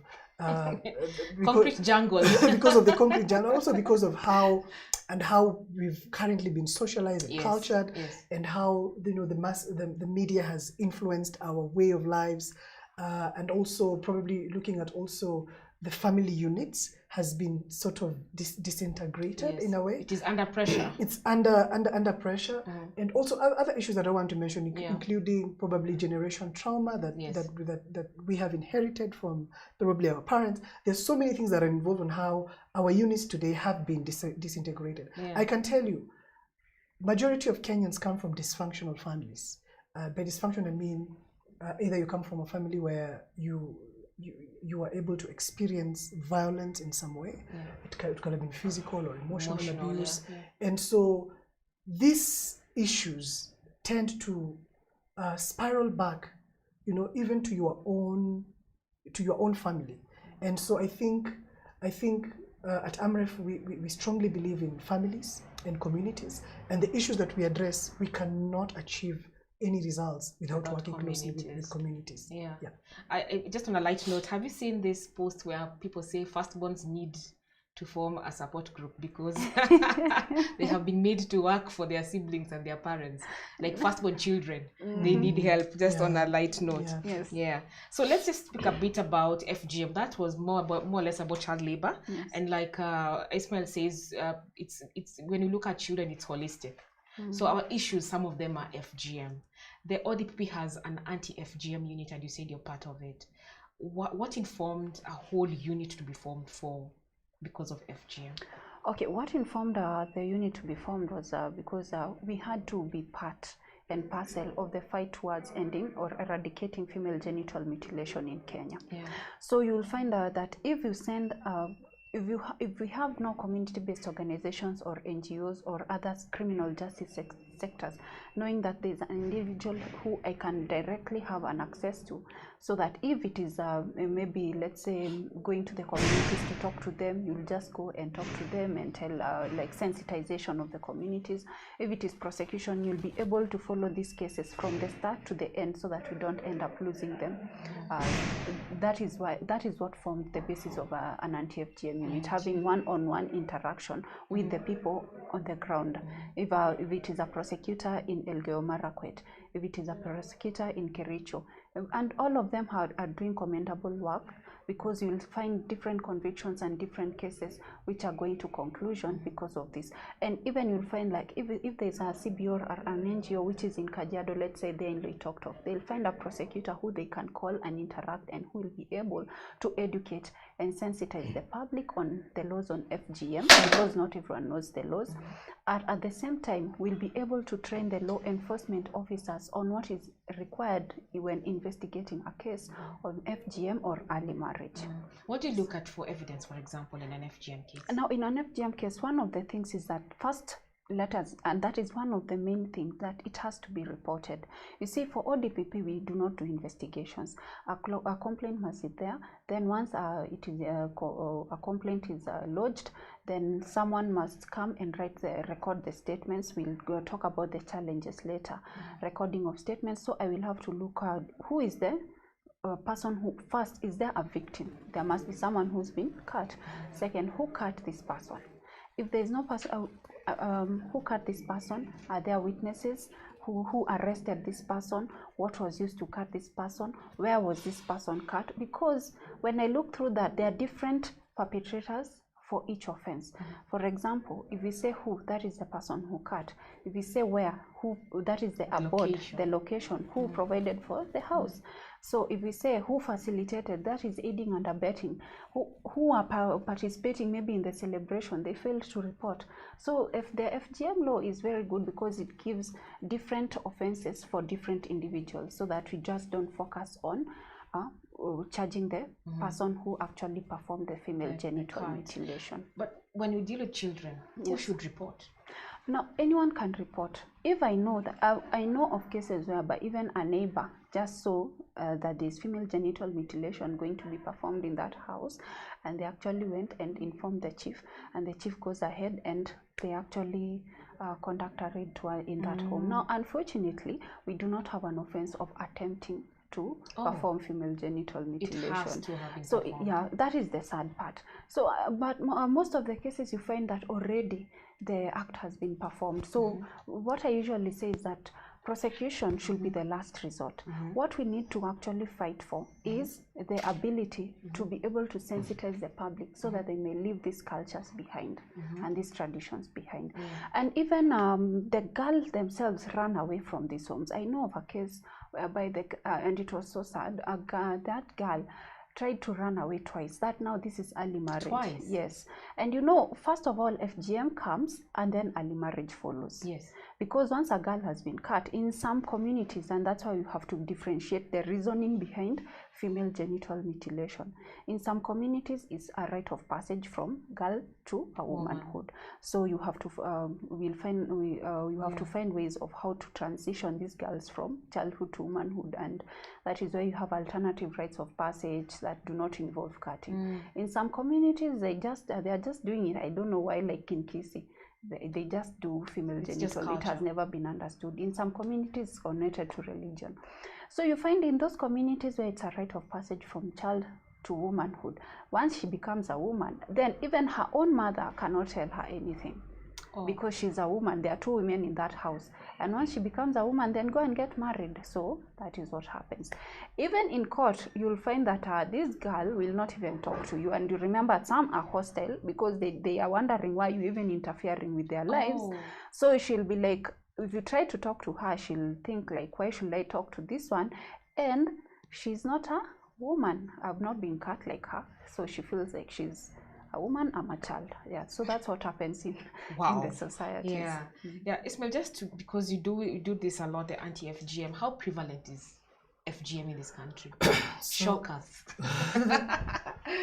concrete jungle. Because of the concrete jungle, also because of how we've currently been socialized and cultured, and how the media has influenced our way of lives, and also probably looking at also the family units has been sort of disintegrated in a way. It is under pressure. It's under pressure, and also other issues that I want to mention, including probably generation trauma that we have inherited from probably our parents. There's so many things that are involved in how our units today have been disintegrated. I can tell you, majority of Kenyans come from dysfunctional families. By dysfunction, I mean either you come from a family where you are able to experience violence in some way. It could have been physical or emotional abuse. And so these issues tend to spiral back, even to your own family. And so I think at AMREF we strongly believe in families and communities, and the issues that we address we cannot achieve any results without working closely with communities. Yeah. I just on a light note, have you seen this post where people say firstborns need to form a support group because they have been made to work for their siblings and their parents, like firstborn children? They need help, just on a light note. So let's just speak a bit about FGM. That was more or less about child labor. And like Ismail says, it's when you look at children, it's holistic. So our issues, some of them are FGM. The ODPP has an anti-FGM unit, and you said you're part of it. What informed a whole unit to be formed for because of FGM? Okay, what informed the unit to be formed was because we had to be part and parcel of the fight towards ending or eradicating female genital mutilation in Kenya. So you'll find that if you send if we have no community-based organizations or NGOs or other criminal justice sectors, knowing that there's an individual who I can directly have an access to, so that if it is maybe, let's say, going to the communities to talk to them, you'll just go and talk to them and tell like sensitization of the communities. If it is prosecution, you'll be able to follow these cases from the start to the end, so that we don't end up losing them. That is what formed the basis of an anti-FGM unit, having one-on-one interaction with the people on the ground. If it is a prosecutor in Elgeyo Marakwet, if it is a prosecutor in Kericho, and all of them are doing commendable work, because you will find different convictions and different cases which are going to conclusion because of this. And even you'll find, like, if there's a CBO or an NGO which is in Kajiado, let's say they're in Loitoktok, they'll find a prosecutor who they can call and interact, and who will be able to educate and sensitize the public on the laws on FGM, because not everyone knows the laws. At the same time, we'll be able to train the law enforcement officers on what is required when investigating a case on FGM or early marriage. What do you look at for evidence, for example, in an FGM case? Now, in an FGM case, one of the things is that first, letters, and that is one of the main things, that it has to be reported. You see, for ODPP, we do not do investigations. A complaint must be there. Then once a complaint is lodged, then someone must come and record the statements. We'll go talk about the challenges later. Recording of statements. So I will have to look at who is the person who, first, is there a victim? There must be someone who's been cut. Second, who cut this person? If there is no person who cut this person, are there witnesses who arrested this person? What was used to cut this person? Where was this person cut? Because when I look through that, there are different perpetrators for each offense. For example, if we say who, that is the person who cut. If we say where, who, that is the abode, the location, who provided for the house. So if we say who facilitated, that is aiding and abetting. Who are participating maybe in the celebration, they failed to report. So if the FGM law is very good, because it gives different offenses for different individuals, so that we just don't focus on charging the person who actually performed the female genital mutilation. But when you deal with children, who should report? Now, anyone can report. If I know that, I know of cases whereby even a neighbor just saw that there's female genital mutilation going to be performed in that house, and they actually went and informed the chief, and the chief goes ahead and they actually conduct a raid in that home. Now, unfortunately, we do not have an offense of attempting to perform female genital mutilation. It has to have been performed. Yeah, that is the sad part. So, but most of the cases you find that already the act has been performed. So what I usually say is that prosecution should be the last resort. What we need to actually fight for is the ability to be able to sensitize the public, so that they may leave these cultures behind and these traditions behind. And even the girls themselves run away from these homes. I know of a case whereby and it was so sad, that girl tried to run away twice. That now this is early marriage. Twice? Yes. And you know, first of all, FGM comes and then early marriage follows. Yes. Because once a girl has been cut in some communities, and that's why you have to differentiate the reasoning behind female genital mutilation. In some communities, it's a rite of passage from girl to a womanhood. So you have to you have to find ways of how to transition these girls from childhood to womanhood, and that is why you have alternative rites of passage that do not involve cutting. In some communities, they are just doing it. I don't know why, like in Kisii. they just do female genital. It has never been understood. In some communities, it's connected to religion. So you find in those communities where it's a rite of passage from child to womanhood, once she becomes a woman, then even her own mother cannot tell her anything. Because she's a woman. There are two women in that house, and once she becomes a woman, then go and get married. So that is what happens. Even in court, you'll find that this girl will not even talk to you, and you remember some are hostile because they are wondering why you even interfering with their lives. So she'll be like, if you try to talk to her, she'll think like, why should I talk to this one? And she's not a woman. I've not been cut like her, so she feels like she's a woman, I'm a child. Yeah, so that's what happens in the society. Yeah, yeah. Ismail, because you do this a lot, the anti-FGM. How prevalent is FGM in this country? Shock us.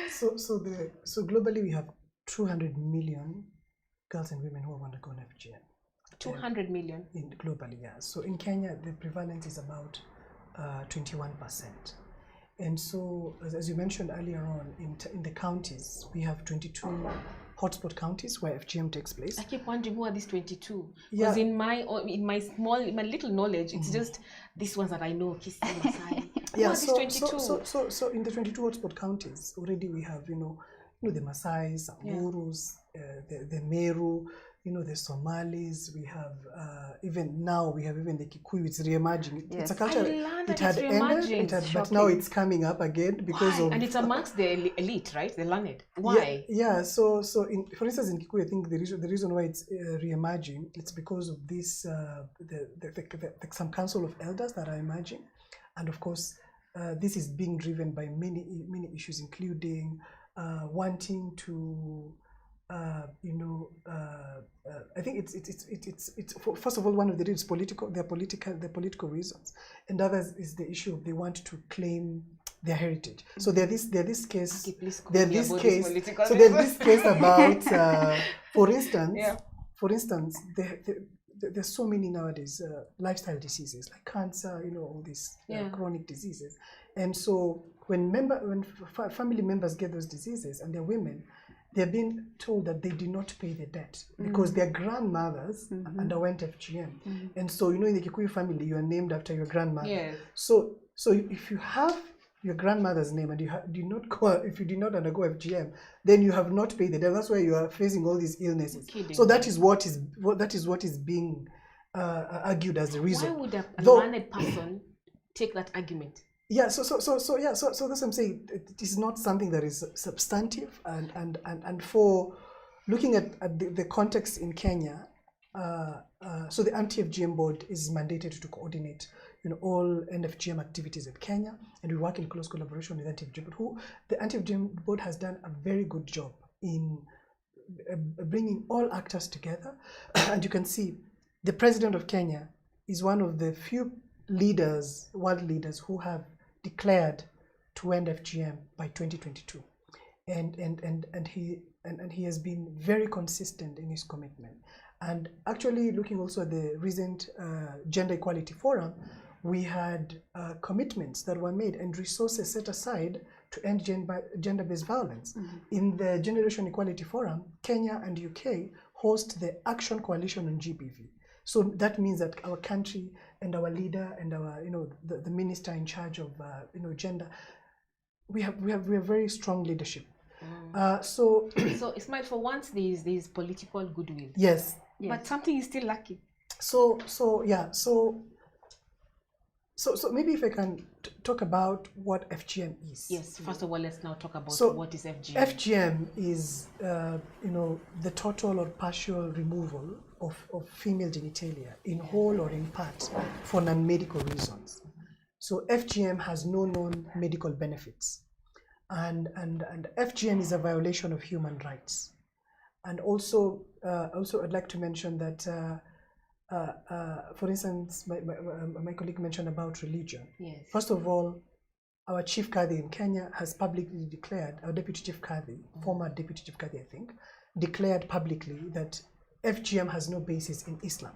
So globally we have 200 million girls and women who have undergone FGM. 200 million globally, yeah. So in Kenya, the prevalence is about 21%. And so, as you mentioned earlier on, in the counties, we have 22 hotspot counties where FGM takes place. I keep wondering, who are these 22? Because in my little knowledge, it's just these ones that I know. Yeah, so in the 22 hotspot counties, already we have, the Maasai, Samburu, the Meru, the Somalis, we have even the Kikuyu. It's re-emerging. It's a culture. It had ended, but now it's coming up again because of. And it's amongst the elite, right? The learned. Why? Yeah. So for instance, in Kikuyu, I think the reason why it's re-emerging, it's because of this some council of elders that are emerging, and of course, this is being driven by many issues, including wanting to. I think it's first of all, one of the reasons the political reasons, and others is the issue of they want to claim their heritage. So there's this case about for instance there's so many nowadays lifestyle diseases like cancer, all these chronic diseases, and so when family members get those diseases and they're women, they're being told that they did not pay the debt because their grandmothers underwent FGM. And so, in the Kikuyu family, you are named after your grandmother. Yes. So if you have your grandmother's name and if you did not undergo FGM, then you have not paid the debt. That's why you are facing all these illnesses. So that is what is being argued as the reason. Why would a learned person take that argument? Yeah, so that's what I'm saying. It is not something that is substantive, and for looking at the context in Kenya, so the anti-FGM board is mandated to coordinate, all end-FGM activities in Kenya, and we work in close collaboration with anti-FGM. But the anti-FGM board has done a very good job in bringing all actors together, and you can see the president of Kenya is one of the few world leaders who have declared to end FGM by 2022, and he has been very consistent in his commitment. And actually, looking also at the recent Gender Equality Forum, we had commitments that were made and resources set aside to end gender-based violence. In the Generation Equality Forum, Kenya and UK host the Action Coalition on GBV. So that means that our country and our leader and our, the minister in charge of, gender, we have very strong leadership. So Ismail, for once there's political goodwill. Yes. But something is still lacking. So maybe if I can talk about what FGM is. Yes. First of all, let's now talk about what is FGM. FGM is, the total or partial removal of female genitalia in whole or in part for non-medical reasons. So FGM has no known medical benefits, and FGM is a violation of human rights. And also I'd like to mention that. For instance, my colleague mentioned about religion. Yes. First of all, our Chief Kadhi in Kenya has publicly declared, our Deputy Chief Kadhi, former Deputy Chief Kadhi, I think, declared publicly that FGM has no basis in Islam.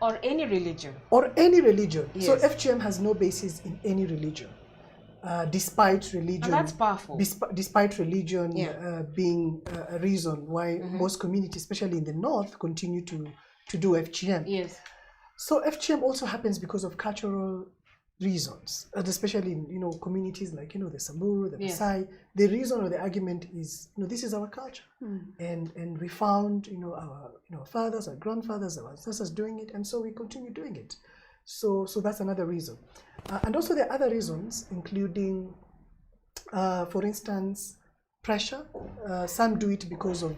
Or any religion. Yes. Yes. So FGM has no basis in any religion. despite religion. And that's powerful. Despite religion being a reason why most communities, especially in the north, continue to do FGM. Yes. So FGM also happens because of cultural reasons, and especially in communities like the Samburu, the Maasai. The reason or the argument is this is our culture, and we found our fathers, our grandfathers, our ancestors doing it, and so we continue doing it. So that's another reason, and also there are other reasons, including, for instance, pressure. Some do it because of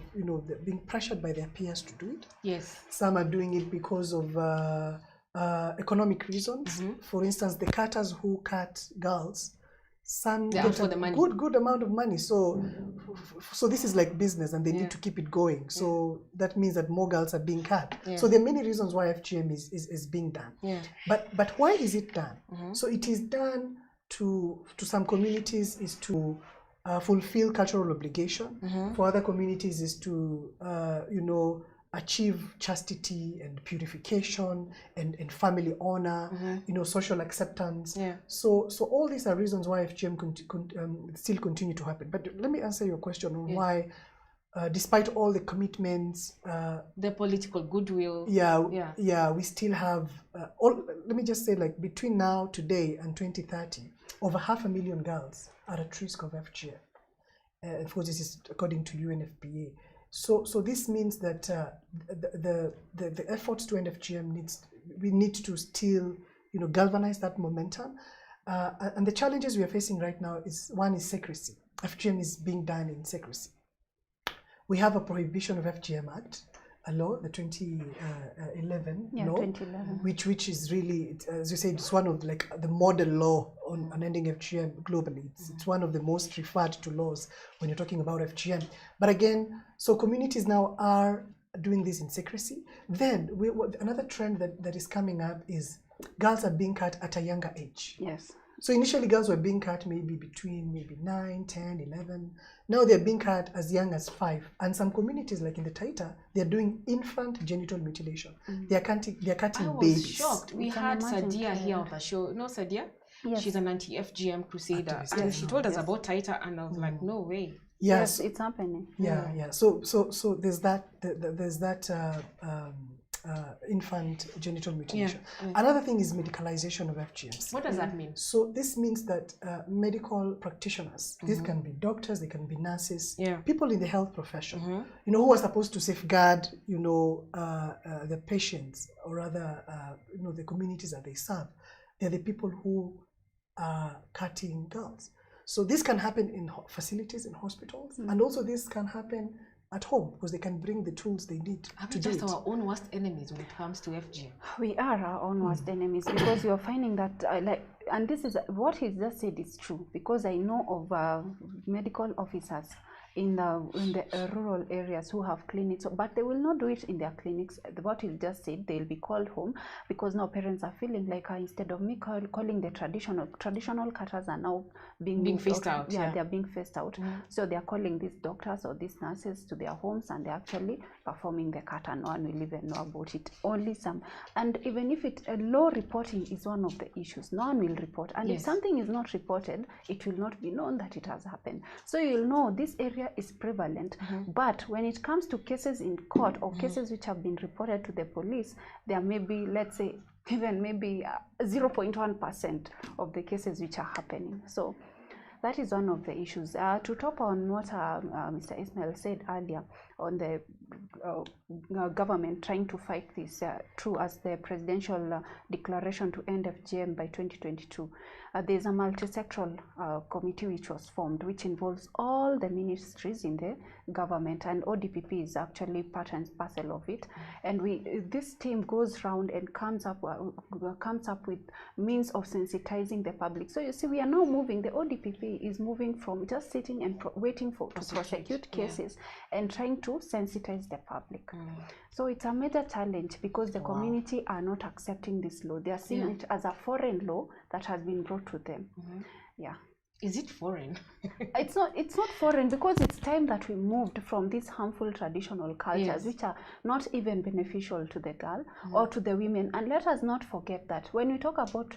being pressured by their peers to do it. Yes. Some are doing it because of economic reasons. For instance, the cutters who cut girls, some get a good amount of money. So this is like business, and they need to keep it going. So that means that more girls are being cut. So there are many reasons why FGM is being done. But why is it done? So it is done to some communities is to fulfill cultural obligation. For other communities is to achieve chastity and purification and family honor, social acceptance. So all these are reasons why FGM still continue to happen. But let me answer your question on why, despite all the commitments, the political goodwill. We still have. Let me just say, like between now, today, and 2030, over 500,000 girls are at risk of FGM. Of course, this is according to UNFPA. So this means that the efforts to end FGM we need to still galvanize that momentum. And the challenges we are facing right now is secrecy. FGM is being done in secrecy. We have a prohibition of FGM Act, a law, the 2011 law, 2011. which is really, as you said, it's one of the model law on ending FGM globally. It's one of the most referred to laws when you're talking about FGM. But again, so communities now are doing this in secrecy. Then another trend that is coming up is girls are being cut at a younger age. Yes. So initially girls were being cut between 9, 10, 11. Now they're being cut as young as 5. And some communities like in the Taita, they're doing infant genital mutilation. They're cutting babies. I was shocked. We had Sadia here on the show. No, Sadia? Yes. She's an anti-FGM crusader. Activist, and she told us about Taita, and I was like, no way. Yes, it's happening. Yeah. So there's that. There's that infant genital mutilation. Another thing is medicalization of FGMs. What does that mean? So this means that medical practitioners, these can be doctors, they can be nurses, people in the health profession, who are supposed to safeguard, the patients, or rather, the communities that they serve. They're the people who are cutting girls. So this can happen in facilities, in hospitals, and also this can happen at home, because they can bring the tools they need to do it. Just our own worst enemies when it comes to FGM. We are our own worst enemies, because you're finding that and this is what he just said is true, because I know of medical officers in the rural areas who have clinics, but they will not do it in their clinics. What he just said, they'll be called home, because now parents are feeling like instead of me calling the traditional cutters are now being phased out. They're being phased out. So they're calling these doctors or these nurses to their homes, and they're actually performing the cut, and no one will even know about it. Only some. And even if low reporting is one of the issues, no one will report. And if something is not reported, it will not be known that it has happened. So you'll know this area is prevalent, but when it comes to cases in court or cases which have been reported to the police, there may be, let's say, even maybe 0.1% of the cases which are happening. So that is one of the issues. To top on what Mr. Ismail said earlier on the government trying to fight this through as the presidential declaration to end FGM by 2022. There's a multi-sectoral committee which was formed, which involves all the ministries in the government, and ODPP is actually part and parcel of it. And this team goes round and comes up with means of sensitizing the public. So you see, we are now moving. The ODPP is moving from just sitting and waiting to prosecute cases and trying to sensitize the public. So it's a major challenge, because the community are not accepting this law. They are seeing it as a foreign law that has been brought to them. Is it foreign? It's not foreign, because it's time that we moved from these harmful traditional cultures, Yes. which are not even beneficial to the girl or to the women. And let us not forget that when we talk about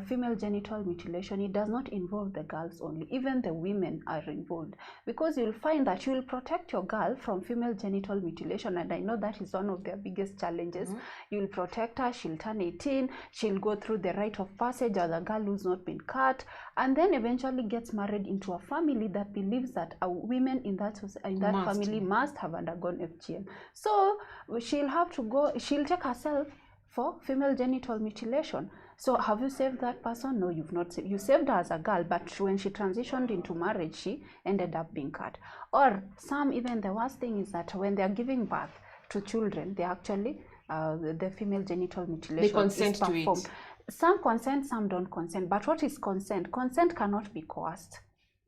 female genital mutilation, it does not involve the girls only. Even the women are involved, because you'll find that you will protect your girl from female genital mutilation, and I know that is one of their biggest challenges. You'll protect her, she'll turn 18, she'll go through the rite of passage as a girl who's not been cut, and then eventually gets married into a family that believes that women in that family must have undergone FGM. So she'll have to go, she'll take herself for female genital mutilation. So have you saved that person? No, you've not saved. You saved her as a girl, but when she transitioned into marriage, she ended up being cut. Or some, even the worst thing is that when they're giving birth to children, they actually, the female genital mutilation They consent is performed. to it. Some consent, some don't consent. But what is consent? Consent cannot be coerced.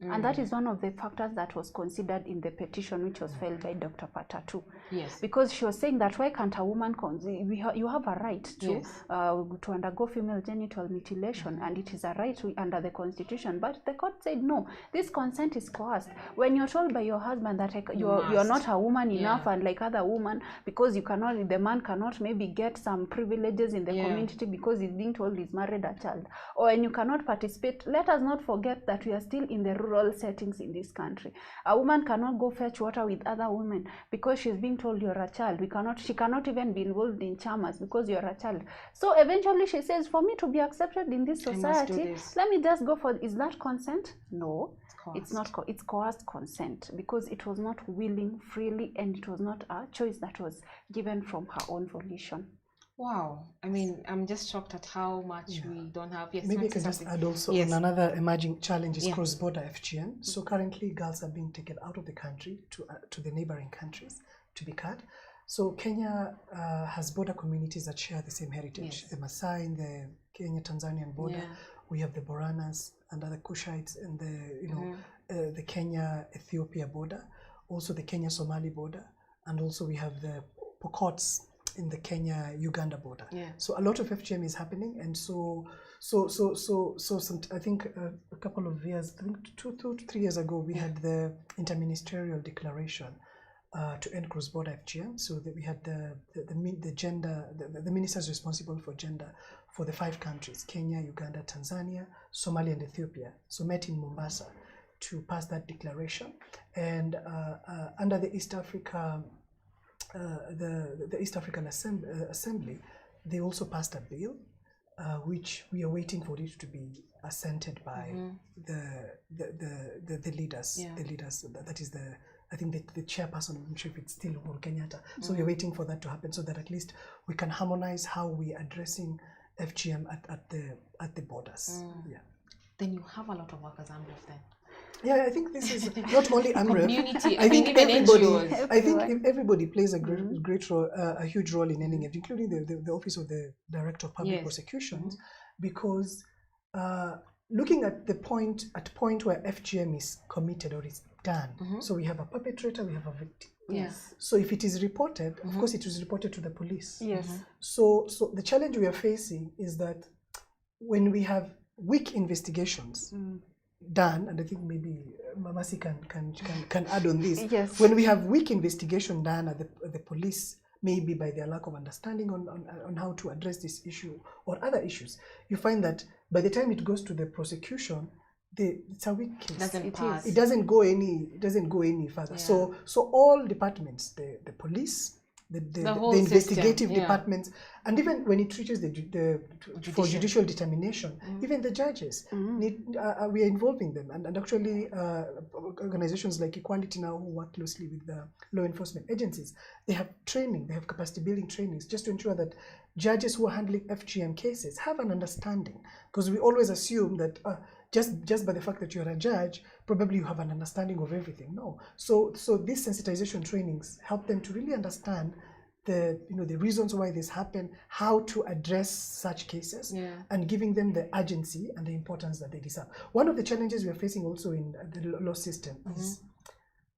And that is one of the factors that was considered in the petition which was filed by Dr. Patatu. Yes. Because she was saying that why can't a woman, you have a right to to undergo female genital mutilation, and it is a right under the Constitution. But the court said no, this consent is coerced. When you're told by your husband that you're not a woman enough and like other women, because you cannot, the man cannot maybe get some privileges in the community because he's being told he's married a child, or and you cannot participate. Let us not forget that we are still in the rural settings in this country. A woman cannot go fetch water with other women because she's being told you're a child. She cannot even be involved in chamas because you're a child. So eventually she says, for me to be accepted in this society, let me just go for, is that consent? No, it's not. It's coerced consent, because it was not willing, freely, and it was not a choice that was given from her own volition. Wow, I mean, I'm just shocked at how much we don't have. Yes, maybe I can just add also on another emerging challenge is cross-border FGM. So currently, girls are being taken out of the country to the neighboring countries to be cut. So Kenya has border communities that share the same heritage. The Maasai in the Kenya-Tanzanian border. We have the Boranas and other Kushites in the the Kenya-Ethiopia border. Also the Kenya-Somali border, and also we have the Pokots in the Kenya-Uganda border. So a lot of FGM is happening, and I think a couple of years, I think 2 to 3 years ago, we had the interministerial declaration to end cross-border FGM. So that we had the ministers responsible for gender for the 5 countries: Kenya, Uganda, Tanzania, Somalia, and Ethiopia. So met in Mombasa to pass that declaration, and under the East Africa. The East African Assembly, they also passed a bill, which we are waiting for it to be assented by the leaders. The leaders. That is I think the chairperson. I'm not sure if it's still Uhuru Kenyatta. So we're waiting for that to happen, so that at least we can harmonize how we are addressing FGM at the borders. Then you have a lot of workers under then. Yeah, I think this is not only community. I think even everybody. NGOs. I think everybody plays a great role, a huge role in ending it, including the Office of the Director of Public Prosecutions, because looking at the point where FGM is committed or is done, so we have a perpetrator, we have a victim. So if it is reported, of course, it is reported to the police. So the challenge we are facing is that when we have weak investigations. Done, and I think maybe Mamasi can add on this. When we have weak investigation done at the police, maybe by their lack of understanding on how to address this issue or other issues, you find that by the time it goes to the prosecution, it's a weak case. It doesn't go any further. So all departments, the police, the investigative departments, and even when it reaches for judicial determination, even the judges, we are involving them. And actually, organizations like Equality Now, who work closely with the law enforcement agencies, they have training, they have capacity building trainings just to ensure that judges who are handling FGM cases have an understanding. Because we always assume that just by the fact that you're a judge, probably you have an understanding of everything. No. So these sensitization trainings help them to really understand the reasons why this happened, how to address such cases, and giving them the urgency and the importance that they deserve. One of the challenges we are facing also in the law system is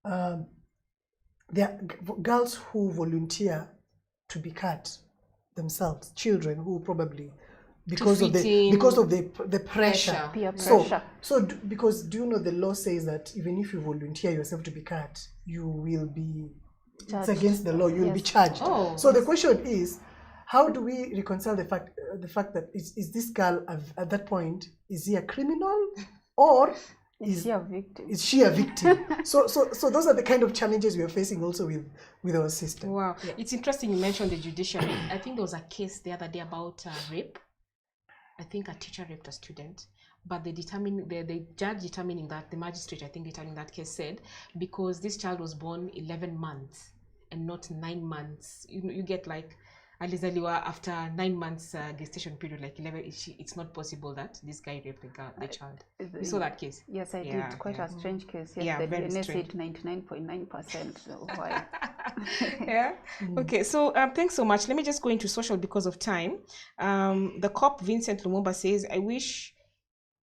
there are girls who volunteer to be cut themselves, children who probably because of the pressure. Peer pressure. Because do you know the law says that even if you volunteer yourself to be cut, you will be charged. It's against the law. You will be charged. So the question is, how do we reconcile the fact that is this girl at that point, is he a criminal or is she a victim? Is she a victim? so those are the kind of challenges we are facing also with our system. Wow, it's interesting you mentioned the judiciary. I think there was a case the other day about rape. I think a teacher raped a student, but the judge determining that, the magistrate I think determining that case said, because this child was born 11 months and not 9 months, you get like alizaliwa after 9 months gestation period, like 11, it's not possible that this guy raped the child. You saw that case? Yes, I did. Quite a strange case. Yes, the DNA said 99.9%. So why? Okay, so thanks so much. Let me just go into social because of time. The cop Vincent Lumumba says, I wish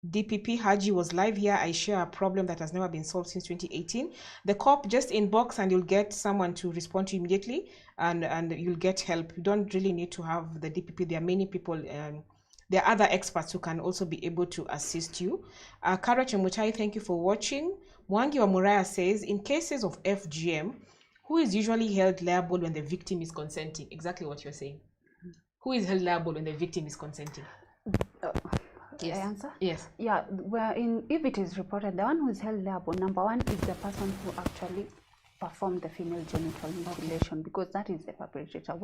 DPP Haji was live here. I share a problem that has never been solved since 2018. The cop, just inbox and you'll get someone to respond to you immediately, and you'll get help. You don't really need to have the DPP. There are many people, there are other experts who can also be able to assist you. Kara Chemutai, thank you for watching. Mwangi wa Muraya says, in cases of FGM, who is usually held liable when the victim is consenting? Exactly what you're saying. Who is held liable when the victim is consenting? Yes. Answer? Yes. Yeah, well, if it is reported, the one who is held liable, number one, is the person who actually performed the female genital mutilation, because that is the perpetrator.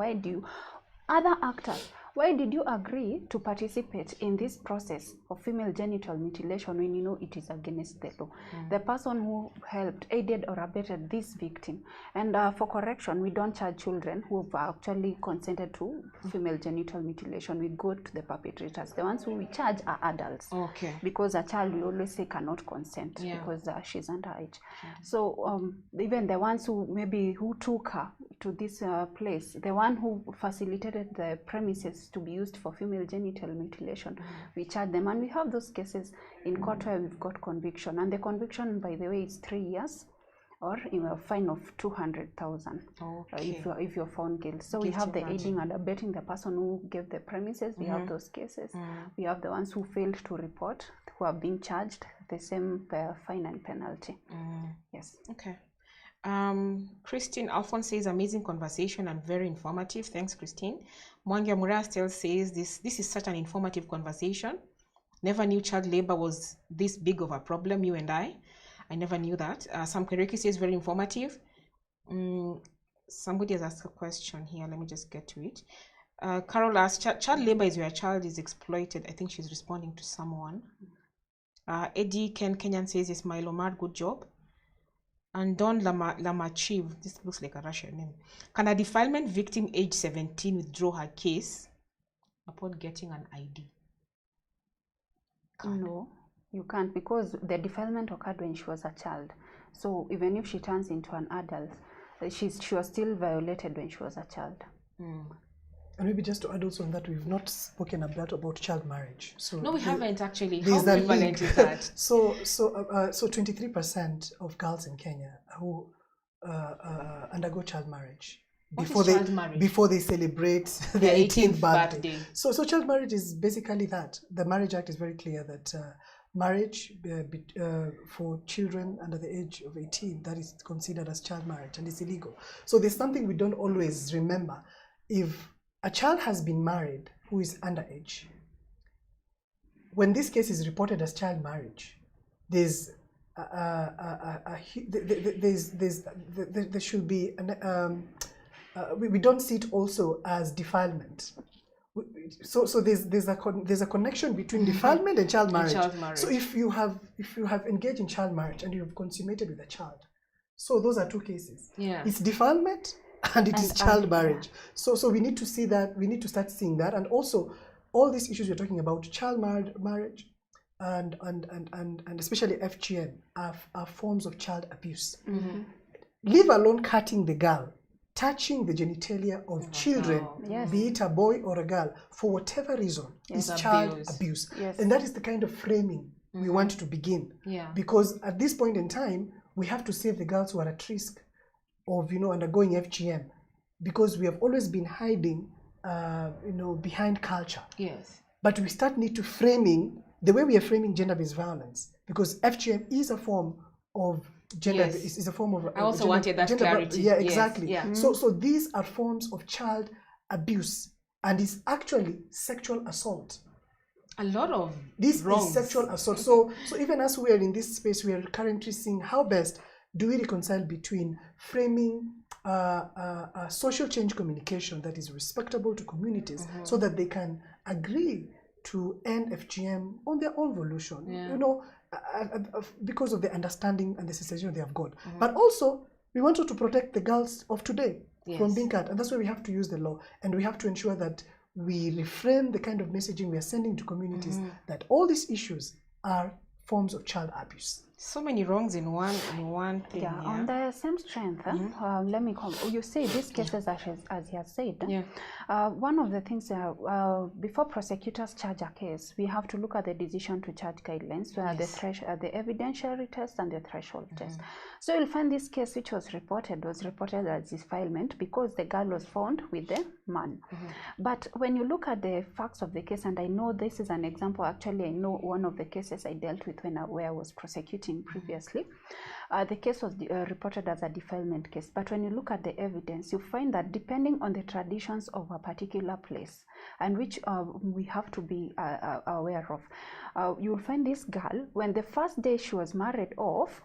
Other actors, why did you agree to participate in this process of female genital mutilation when you know it is against the law? The person who helped, aided or abetted this victim. And for correction, we don't charge children who have actually consented to female genital mutilation. We go to the perpetrators. The ones who we charge are adults. Okay. Because a child, we always say, cannot consent because she's underage. So even the ones who took her to this place, the one who facilitated the premises to be used for female genital mutilation, we charge them, and we have those cases in court where we've got conviction, and the conviction, by the way, is 3 years or a fine of 200,000 if you're found guilty. So we have the aiding and abetting the person who gave the premises. We have those cases. We have the ones who failed to report, who are being charged the same fine and penalty. Yes. Okay. Christine Alphonse says, amazing conversation and very informative. Thanks, Christine. Mwangia Mura still says, this is such an informative conversation. Never knew child labor was this big of a problem, you and I never knew that. Sam Kereki says, very informative. Somebody has asked a question here. Let me just get to it. Carol asked, child labor is where a child is exploited. I think she's responding to someone. Eddie Kenyan says, Ismail Omar, good job. And Don Lamachiv, this looks like a Russian name. Can a defilement victim age 17 withdraw her case upon getting an ID? No, you can't, because the defilement occurred when she was a child. So even if she turns into an adult, she was still violated when she was a child. And maybe just to add also on that, we've not spoken about child marriage. So no, we haven't actually. How prevalent is that? So 23% of girls in Kenya who undergo child marriage before they celebrate their 18th birthday. So child marriage is basically that. The Marriage Act is very clear that marriage for children under the age of 18, that is considered as child marriage, and it's illegal. So there's something we don't always remember. If a child has been married who is underage, when this case is reported as child marriage, there should be we don't see it also as defilement. So there's a connection between defilement and child marriage. So if you have engaged in child marriage and you have consummated with a child, so those are two cases. It's defilement and it is child marriage. So we need to see that. We need to start seeing that, and also all these issues we're talking about, child marriage and especially FGM are forms of child abuse. Leave alone cutting the girl, touching the genitalia of children, be it a boy or a girl, for whatever reason, is child abuse. And that is the kind of framing we want to begin. Because at this point in time, we have to save the girls who are at risk of undergoing FGM, because we have always been hiding behind culture. but we start need to framing the way we are framing gender-based violence, because FGM is a form of gender. Yes. Is a form of. I also wanted that clarity. Yeah, Yes, exactly. yeah. So these are forms of child abuse, and it's actually sexual assault. A lot of this wrongs. is sexual assault. So even as we are in this space, we are currently seeing how best do we reconcile between framing social change communication that is respectable to communities, so that they can agree to end FGM on their own volition, you know, because of the understanding and the sensation they have got. But also, we wanted to protect the girls of today from being cut, and that's why we have to use the law, and we have to ensure that we reframe the kind of messaging we are sending to communities, that all these issues are forms of child abuse. So many wrongs in one thing. Yeah, on the same strength, let me come. You say these cases, as he has said. One of the things, before prosecutors charge a case, we have to look at the decision to charge guidelines, where the evidentiary test and the threshold test. So you'll find this case which was reported as defilement because the girl was found with the man. But when you look at the facts of the case, and I know this is an example, actually I know one of the cases I dealt with where I was prosecuting previously. The case was reported as a defilement case, but when you look at the evidence, you find that depending on the traditions of a particular place, and which we have to be aware of, you'll find this girl, when the first day she was married off,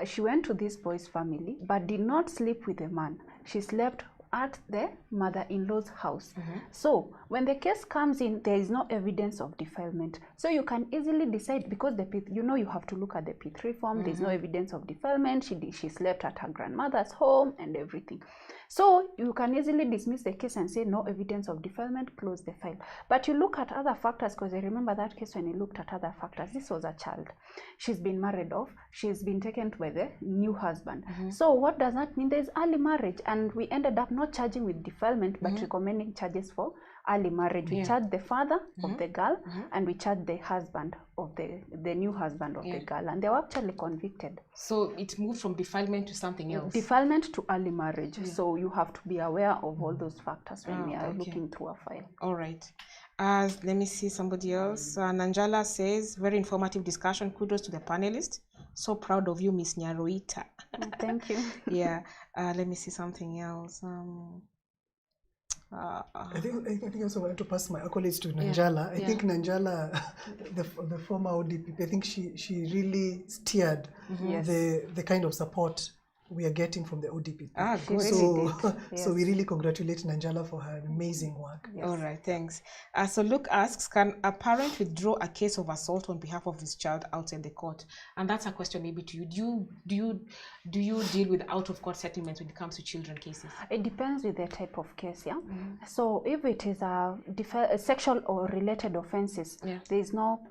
she went to this boy's family, but did not sleep with the man. She slept at the mother-in-law's house. So when the case comes in, there is no evidence of defilement. So you can easily decide, because you have to look at the P3 form. There's no evidence of defilement. She slept at her grandmother's home and everything. So you can easily dismiss the case and say no evidence of defilement, close the file. But you look at other factors, because I remember that case when you looked at other factors. This was a child. She's been married off. She's been taken by the new husband. So what does that mean? There's early marriage, and we ended up not charging with defilement, but recommending charges for early marriage. We charged the father of the girl, and we charged the husband of the new husband of the girl, and they were actually convicted. So it moved from defilement to something else. Defilement to early marriage. So you have to be aware of all those factors when we are looking through a file. All right. Let me see somebody else. Nanjala says, very informative discussion. Kudos to the panelists. So proud of you, Miss Nyaroita. Thank you. Let me see something else. I think also wanted to pass my accolades to Nanjala. I think Nanjala, the former ODPP, I think she really steered the kind of support we are getting from the ODPP. Good. So we really congratulate Nanjala for her amazing work. All right, thanks. So Luke asks, can a parent withdraw a case of assault on behalf of his child outside the court? And that's a question maybe to you. Do you deal with out-of-court settlements when it comes to children cases? It depends with the type of case, So if it is a sexual or related offenses, there is no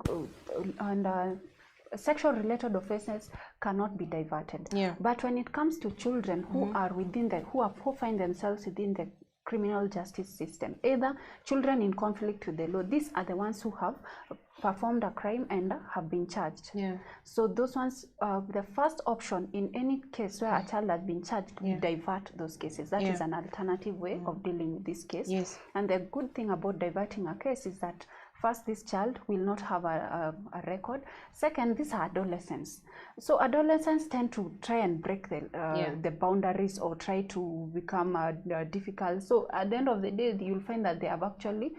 sexual related offenses cannot be diverted. But when it comes to children who are who find themselves within the criminal justice system, either children in conflict with the law, these are the ones who have performed a crime and have been charged. So those ones, the first option in any case where a child has been charged, divert those cases. That is an alternative way of dealing with this case. And the good thing about diverting a case is that first, this child will not have a record. Second, these are adolescents. So adolescents tend to try and break the boundaries or try to become difficult. So at the end of the day, you'll find that they have actually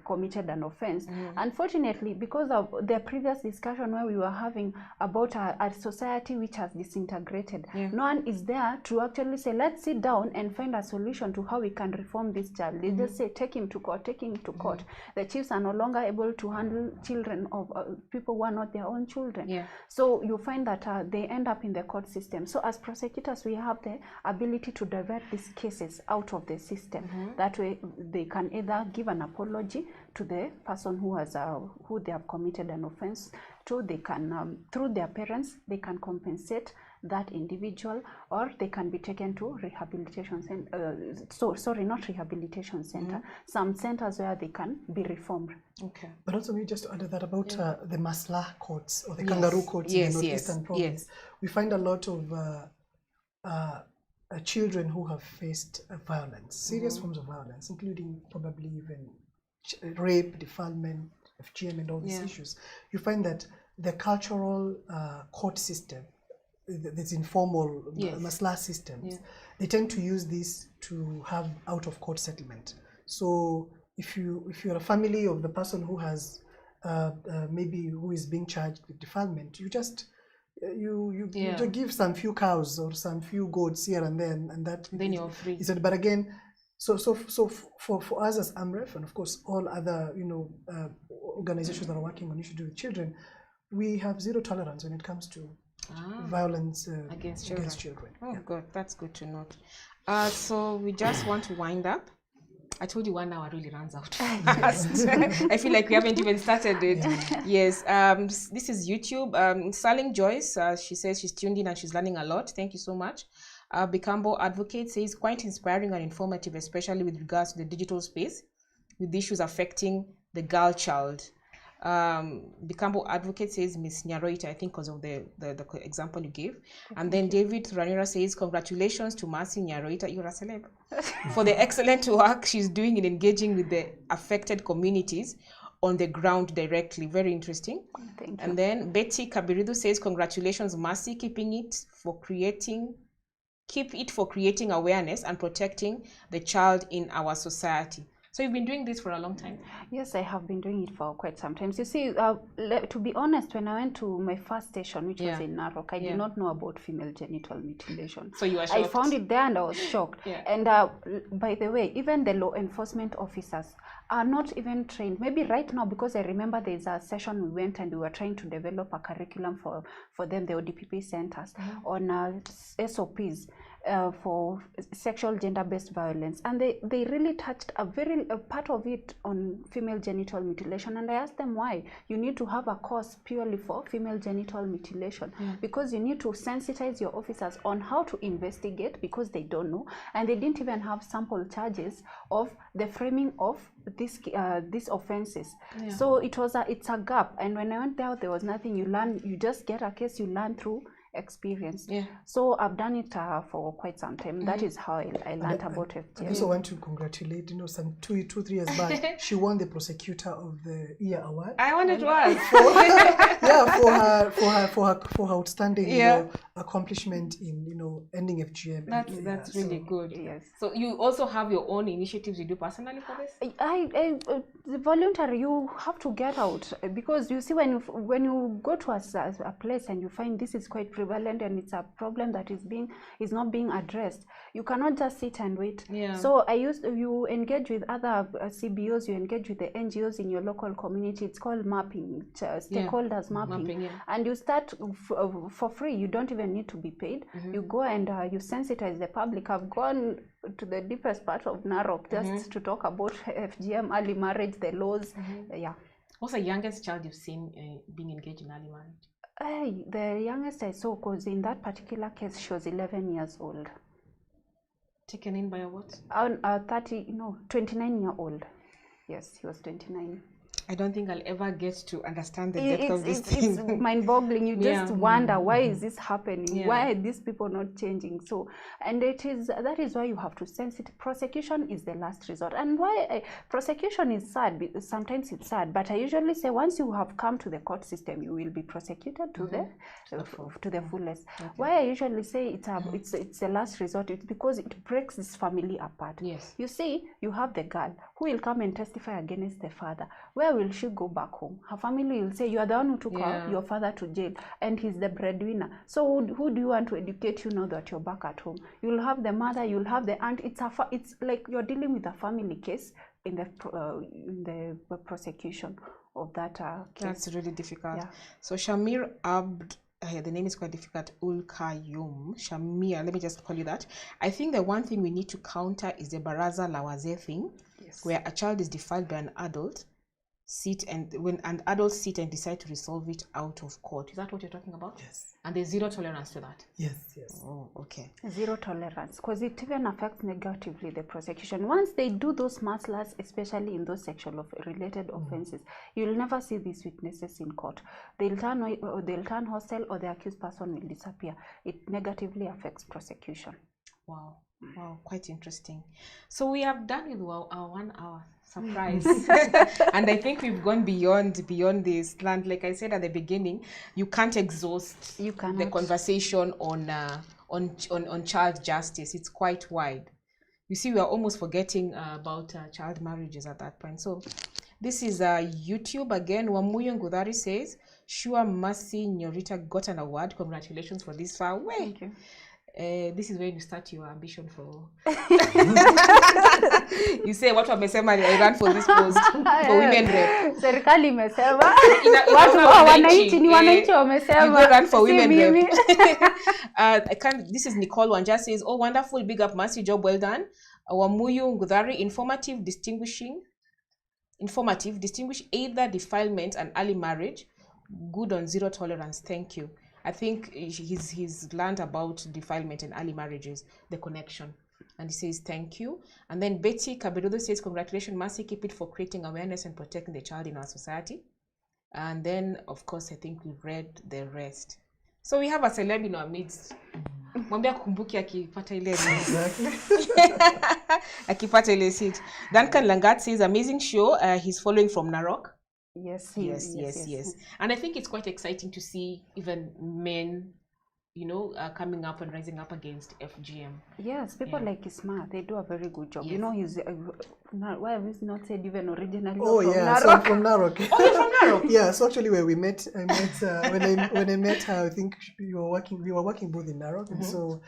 committed an offense. Unfortunately, because of the previous discussion where we were having about a society which has disintegrated, no one is there to actually say, let's sit down and find a solution to how we can reform this child. They just say, take him to court, take him to court. The chiefs are no longer able to handle children of people who are not their own children. So you find that they end up in the court system. So as prosecutors, we have the ability to divert these cases out of the system. That way, they can either give an apology to the person who they have committed an offense to. They can, through their parents, they can compensate that individual, or they can be taken to rehabilitation center. Not rehabilitation center. Some centers where they can be reformed. But also, we just added that about the Masla courts or the kangaroo courts in the northeastern province. We find a lot of children who have faced violence, serious forms of violence, including probably even rape, defilement, FGM, and all these issues, you find that the cultural court system, these informal masla systems, they tend to use this to have out-of-court settlement. So if you're a family of the person who has maybe who is being charged with defilement, you just you give some few cows or some few goats here and there, and that then you're free. But again, so for us as AMREF, and of course all other organizations that are working on issues to do with children, we have zero tolerance when it comes to violence against children. Oh, good. That's good to note. So we just want to wind up. I told you 1 hour really runs out fast. I feel like we haven't even started it. Yes. This is YouTube. Sarling Joyce, she says she's tuned in and she's learning a lot. Thank you so much. Bicambo Advocate says quite inspiring and informative, especially with regards to the digital space, with issues affecting the girl child. Bicambo Advocate says Miss Nyaroita, I think because of the example you gave. And then David Ranira says, congratulations to Mercy Nyaroita, you're a celeb, for the excellent work she's doing in engaging with the affected communities on the ground directly. Very interesting. Thank you. And then Betty Kabiridu says, congratulations Mercy, keep it for creating awareness and protecting the child in our society. So you've been doing this for a long time? Yes, I have been doing it for quite some time. You see, to be honest, when I went to my first station, which was in Narok, I did not know about female genital mutilation. So you were shocked? I found it there and I was shocked. And by the way, even the law enforcement officers are not even trained. Maybe right now, because I remember there's a session we went and we were trying to develop a curriculum for them, the ODPP centers, on SOPs. For sexual gender-based violence, and they really touched a part of it on female genital mutilation. And I asked them why you need to have a course purely for female genital mutilation, because you need to sensitize your officers on how to investigate, because they don't know, and they didn't even have sample charges of the framing of these offenses. So it's a gap, and when I went there was nothing. You learn, you just get a case, you learn through experience. So I've done it for quite some time. That is how I learned about FGM. I also want to congratulate, some 2-3 years back, she won the Prosecutor of the Year award. I wanted to ask. For her outstanding accomplishment in ending FGM. That's really good. Yes. So you also have your own initiatives you do personally for this? The voluntary, you have to get out, because you see when you go to a place and you find this is quite prevalent and it's a problem that is not being addressed, you cannot just sit and wait. So you engage with other CBOs, you engage with the NGOs in your local community. It's called mapping, stakeholders mapping. And you start for free. You don't even need to be paid. You go and you sensitize the public. I've gone to the deepest part of Narok just to talk about FGM, early marriage, the laws. What's the youngest child you've seen being engaged in early marriage? The youngest I saw, because in that particular case, she was 11 years old. Taken in by a what? 29-year-old. Yes, he was 29. I don't think I'll ever get to understand the depth of this thing. It's mind-boggling. You just wonder, why is this happening? Why are these people not changing? So, and that is why you have to sense it. Prosecution is the last resort. And why prosecution is sad, sometimes it's sad, but I usually say once you have come to the court system, you will be prosecuted to the fullest. Why I usually say it's the last resort, it's because it breaks this family apart. You see, you have the girl who will come and testify against the father. Where will she go back home? Her family will say, you are the one who took your father to jail, and he's the breadwinner. So who do you want to educate you now that you're back at home? You'll have the mother, you'll have the aunt. It's like you're dealing with a family case in the prosecution of that case. That's really difficult. So Shamir Abd, the name is quite difficult, Ulkayum, Shamir, let me just call you that. I think the one thing we need to counter is the Baraza la Wazee thing, where a child is defiled by an adult, when an adult sit and decide to resolve it out of court. Is that what you're talking about? Yes. And there's zero tolerance to that? Yes. Oh, okay. Zero tolerance, because it even affects negatively the prosecution. Once they do those maslahs, especially in those sexual related offenses, you'll never see these witnesses in court. They'll turn hostile, or the accused person will disappear. It negatively affects prosecution. Wow, quite interesting. So we have done with our 1 hour Surprise. And I think we've gone beyond this. And like I said at the beginning, you can't exhaust the conversation on child justice. It's quite wide. You see, we are almost forgetting about child marriages at that point. So this is YouTube again. Wamuyo Ngudari says, Sure Mercy Nyorita got an award. Congratulations for this far away. Thank you. This is where you start your ambition for. You say, what wamesema I ran for this post for women rep. Serikali imesema. Watu wananchi ni wananchi wamesema. You go run for women rep. This is Nicole Wanja says, oh, wonderful, big up, Mercy, job well done. Wamuyu Ngudari, informative, distinguish either defilement and early marriage. Good on zero tolerance. Thank you. I think he's learned about defilement and early marriages, the connection. And he says, thank you. And then Betty Kaberudo says, congratulations, Mercy, keep it for creating awareness and protecting the child in our society. And then, of course, I think we've read the rest. So we have a celeb in our midst. Mwambia kumbuki akipata ile akipata ile seat. Duncan Langat says, amazing show. He's following from Narok. Yes. And I think it's quite exciting to see even men, coming up and rising up against FGM. Yes, people like Isma, they do a very good job. Yes. You know, he's why have you not said even originally? Oh from yeah, Narok? so I'm from Narok. Oh, you're from Narok? Yeah, so actually where we met, when I met her, I think we were working both in Narok, and so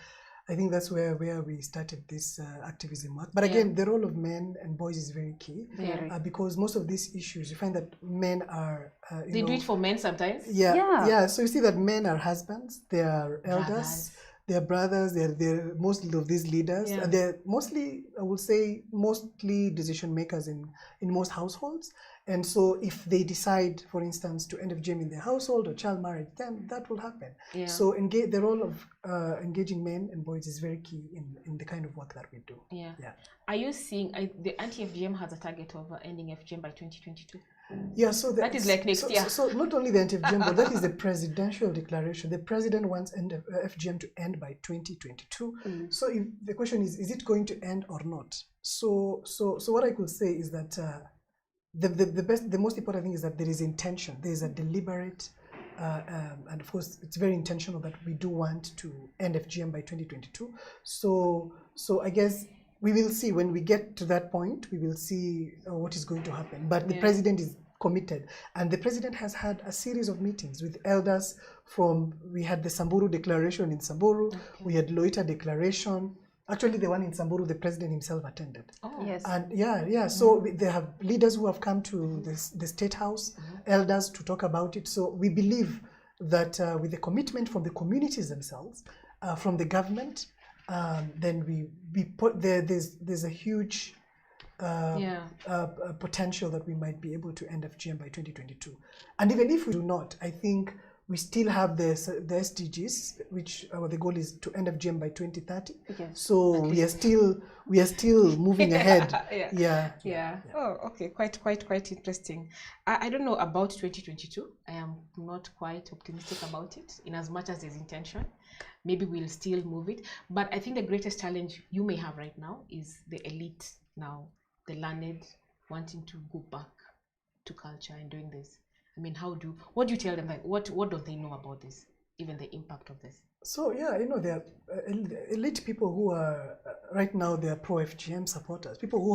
I think that's where we started this activism work. But again, the role of men and boys is very key because most of these issues, you find that men are... they do it for men sometimes? Yeah. So you see that men are husbands, they are elders, they are brothers, they're most of these leaders. Yeah. They're mostly, I would say, mostly decision makers in most households. And so if they decide, for instance, to end FGM in their household or child marriage, then that will happen. Yeah. So the role of engaging men and boys is very key in the kind of work that we do. Yeah. Are you seeing the anti-FGM has a target of ending FGM by 2022? Yeah, so that is like next year. So not only the anti-FGM, but that is the presidential declaration. The president wants FGM to end by 2022. So if the question is it going to end or not? So what I could say is that the most important thing is that there is intention. There is a deliberate, and of course it's very intentional that we do want to end FGM by 2022. So I guess we will see when we get to that point. We will see what is going to happen. But the president is committed, and the president has had a series of meetings with elders we had the Samburu Declaration in Samburu, we had Loita Declaration. Actually, the one in Samburu, the president himself attended. Oh, yes. And so they have leaders who have come to the State House, elders to talk about it. So we believe that with the commitment from the communities themselves, from the government, then there's a huge potential that we might be able to end FGM by 2022. And even if we do not, I think we still have the SDGs, which the goal is to end FGM by 2030. Okay. So we are still moving ahead. Yeah. Oh, okay. Quite interesting. I don't know about 2022. I am not quite optimistic about it. In as much as there's intention, maybe we'll still move it. But I think the greatest challenge you may have right now is the elite now, the learned, wanting to go back to culture and doing this. I mean, what do you tell them? Like, what don't they know about this? Even the impact of this. So there are elite people who are right now they are pro-FGM supporters. People who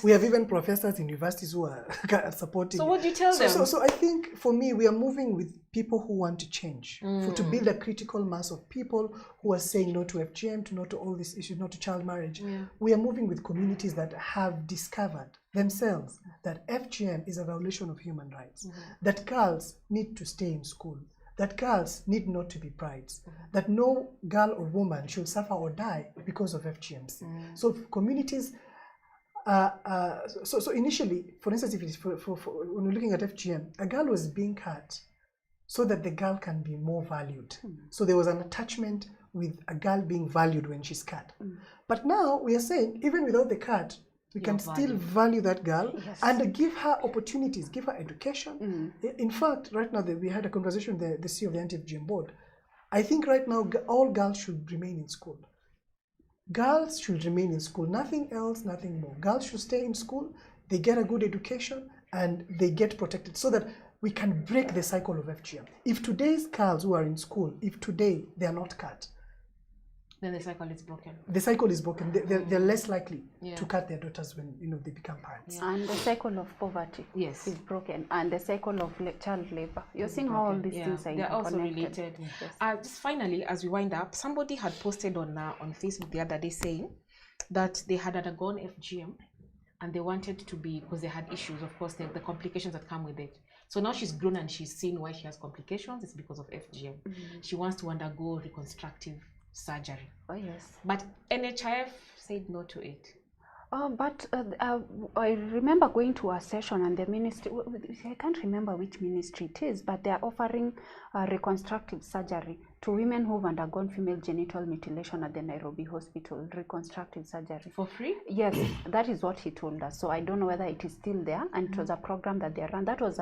we have even professors in universities who are supporting. So what do you tell them? So I think for me, we are moving with people who want to change, to build a critical mass of people who are saying no to FGM, no to all these issues, no to child marriage. Yeah. We are moving with communities that have discovered themselves that FGM is a violation of human rights, that girls need to stay in school, that girls need not to be brides, that no girl or woman should suffer or die because of FGMs. So communities, so initially, for instance, if it's for when we're looking at FGM, a girl was being cut so that the girl can be more valued. So there was an attachment with a girl being valued when she's cut. But now we are saying, even without the cut, we can still value that girl and give her opportunities, give her education. In fact, right now we had a conversation with the CEO of the Anti-FGM board. I think right now all girls should remain in school. Girls should remain in school, nothing else, nothing more. Girls should stay in school. they get a good education, and they get protected so that we can break the cycle of FGM. If today's girls who are in school, if today they are not cut, then the cycle is broken. The cycle is broken. They're less likely to cut their daughters when they become parents. Yeah. And the cycle of poverty is broken, and the cycle of child labor. You're seeing how all these things are they're also related. Yes. Just finally, as we wind up, somebody had posted on Facebook the other day saying that they had undergone FGM and they wanted to be, because they had issues, of course, the complications that come with it. So now she's grown and she's seen why she has complications. It's because of FGM. She wants to undergo reconstructive surgery. Oh yes. But NHIF said no to it. But I remember going to a session and the ministry, I can't remember which ministry it is, but they are offering reconstructive surgery to women who've undergone female genital mutilation at the Nairobi hospital, reconstructive surgery. For free? Yes, that is what he told us. So I don't know whether it is still there, and it was a program that they ran. That was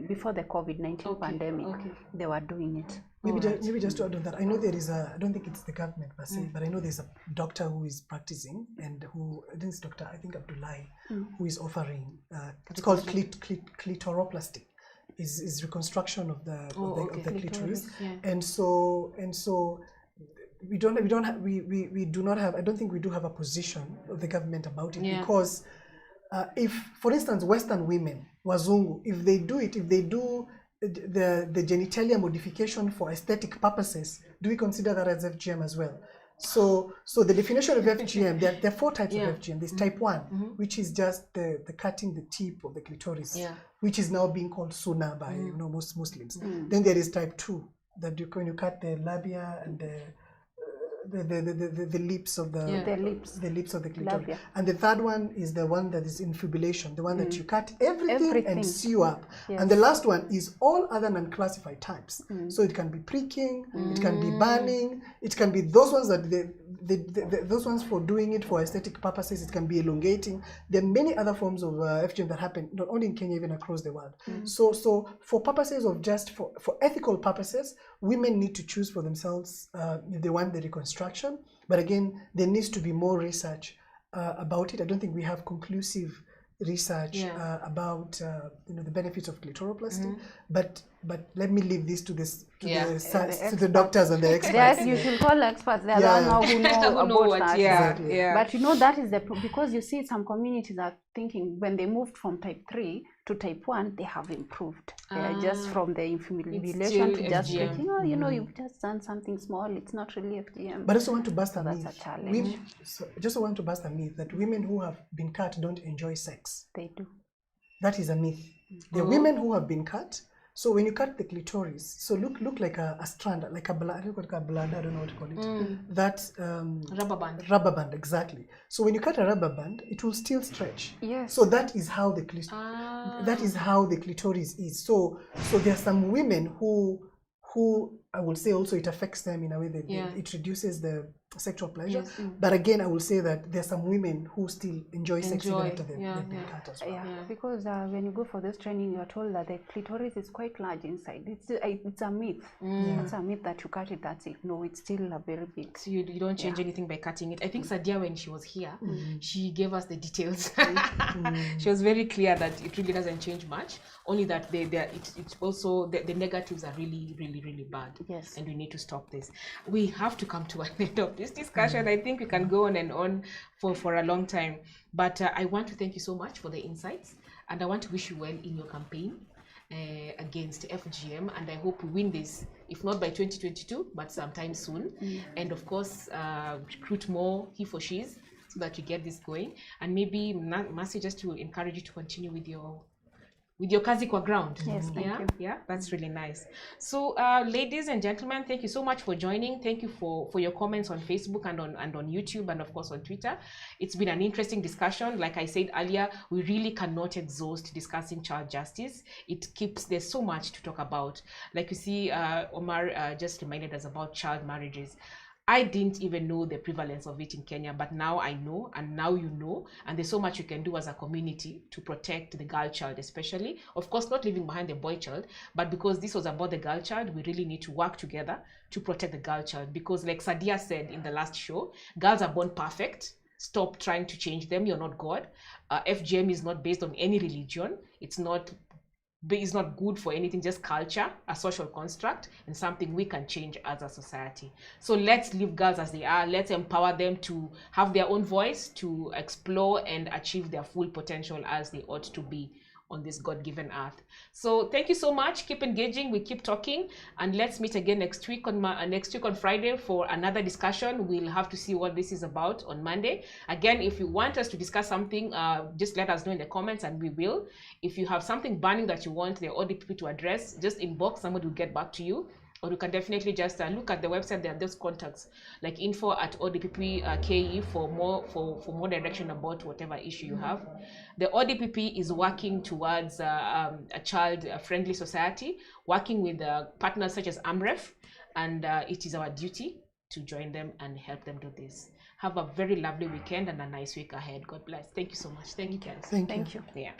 before the COVID-19 pandemic. They were doing it. Maybe just to add on that, I know there is I don't think it's the government per se, but I know there's a doctor who is practicing and I think Abdullahi, who is offering, it's called clitoroplasty, is reconstruction of the clitoris. Yeah. And so we do not have, I don't think we do have a position of the government about it, because if, for instance, Western women, Wazungu, if they do the genitalia modification for aesthetic purposes, do we consider that as FGM as well? So the definition of FGM, there are 4 types of FGM. There's type 1, which is just the cutting the tip of the clitoris, which is now being called sunnah by most Muslims. Then there is type 2, that when you cut the labia and the lips of the lips of the clitoris. Labia. And the third one is the one that is infibulation, the one that you cut everything and sew up. Yes. And the last one is all other non-classified types. So it can be pricking, it can be burning, it can be those ones that those ones for doing it for aesthetic purposes. It can be elongating. There are many other forms of FGM that happen not only in Kenya, even across the world. So for purposes of just for ethical purposes, women need to choose for themselves if they want the reconstruction. But again, there needs to be more research about it. I don't think we have conclusive research about the benefits of clitoroplasty. But let me leave this to the doctors and the experts. Yes, you should call experts. They are the ones who know about that. Exactly. But that is because you see some communities are thinking when they moved from type 3 to type 1, they have improved. Just from the infibulation to just thinking, you've just done something small, it's not really FGM. But I also want to bust a myth. That's a challenge. Just want to bust a myth that women who have been cut don't enjoy sex. They do. That is a myth. The women who have been cut, so when you cut the clitoris, so look like a strand, like a blood, I don't know what to call it. That rubber band. Rubber band, exactly. So when you cut a rubber band, it will still stretch. Yes. So that is how the clitoris is. So there are some women who I will say also it affects them in a way that it reduces the sexual pleasure. Yes. But again, I will say that there are some women who still enjoy sex even after they've been cut as well. Because when you go for this training, you're told that the clitoris is quite large inside. It's a myth. It's a myth that you cut it, that's it. No, it's still a very big. So you don't change anything by cutting it. I think Sadia, when she was here, she gave us the details. She was very clear that it really doesn't change much. Only that it's also the negatives are really, really, really bad. Yes. And we need to stop this. We have to come to an end of this discussion. I think we can go on and on for a long time. But I want to thank you so much for the insights. And I want to wish you well in your campaign against FGM. And I hope we win this, if not by 2022, but sometime soon. And of course, recruit more he for she's so that we get this going. And maybe, Mercy, just to encourage you to continue with your kazi kwa ground. Yes, thank you. Yeah, that's really nice. So, ladies and gentlemen, thank you so much for joining. Thank you for your comments on Facebook and on YouTube and of course on Twitter. It's been an interesting discussion. Like I said earlier, we really cannot exhaust discussing child justice. There's so much to talk about. Like you see, Omar just reminded us about child marriages. I didn't even know the prevalence of it in Kenya, but now I know, and now you know, and there's so much you can do as a community to protect the girl child, especially. Of course, not leaving behind the boy child, but because this was about the girl child, we really need to work together to protect the girl child. Because like Sadia said in the last show, girls are born perfect, stop trying to change them. You're not God. FGM is not based on any religion. It's not good for anything, just culture, a social construct, and something we can change as a society. So let's leave girls as they are. Let's empower them to have their own voice, to explore and achieve their full potential as they ought to be on this God-given earth. So thank you so much. Keep engaging. We keep talking, and let's meet again next week on Friday for another discussion. We'll have to see what this is about on Monday. Again, if you want us to discuss something, just let us know in the comments, and we will. If you have something burning that you want the ODPP to address, just inbox. Somebody will get back to you. Or you can definitely just look at the website. There are those contacts like info@ODPP.ke for more direction about whatever issue you have. The ODPP is working towards a child-friendly society, working with partners such as AMREF, and it is our duty to join them and help them do this. Have a very lovely weekend and a nice week ahead. God bless. Thank you so much. Thank you, guys. Thank you. Thank you. Yeah.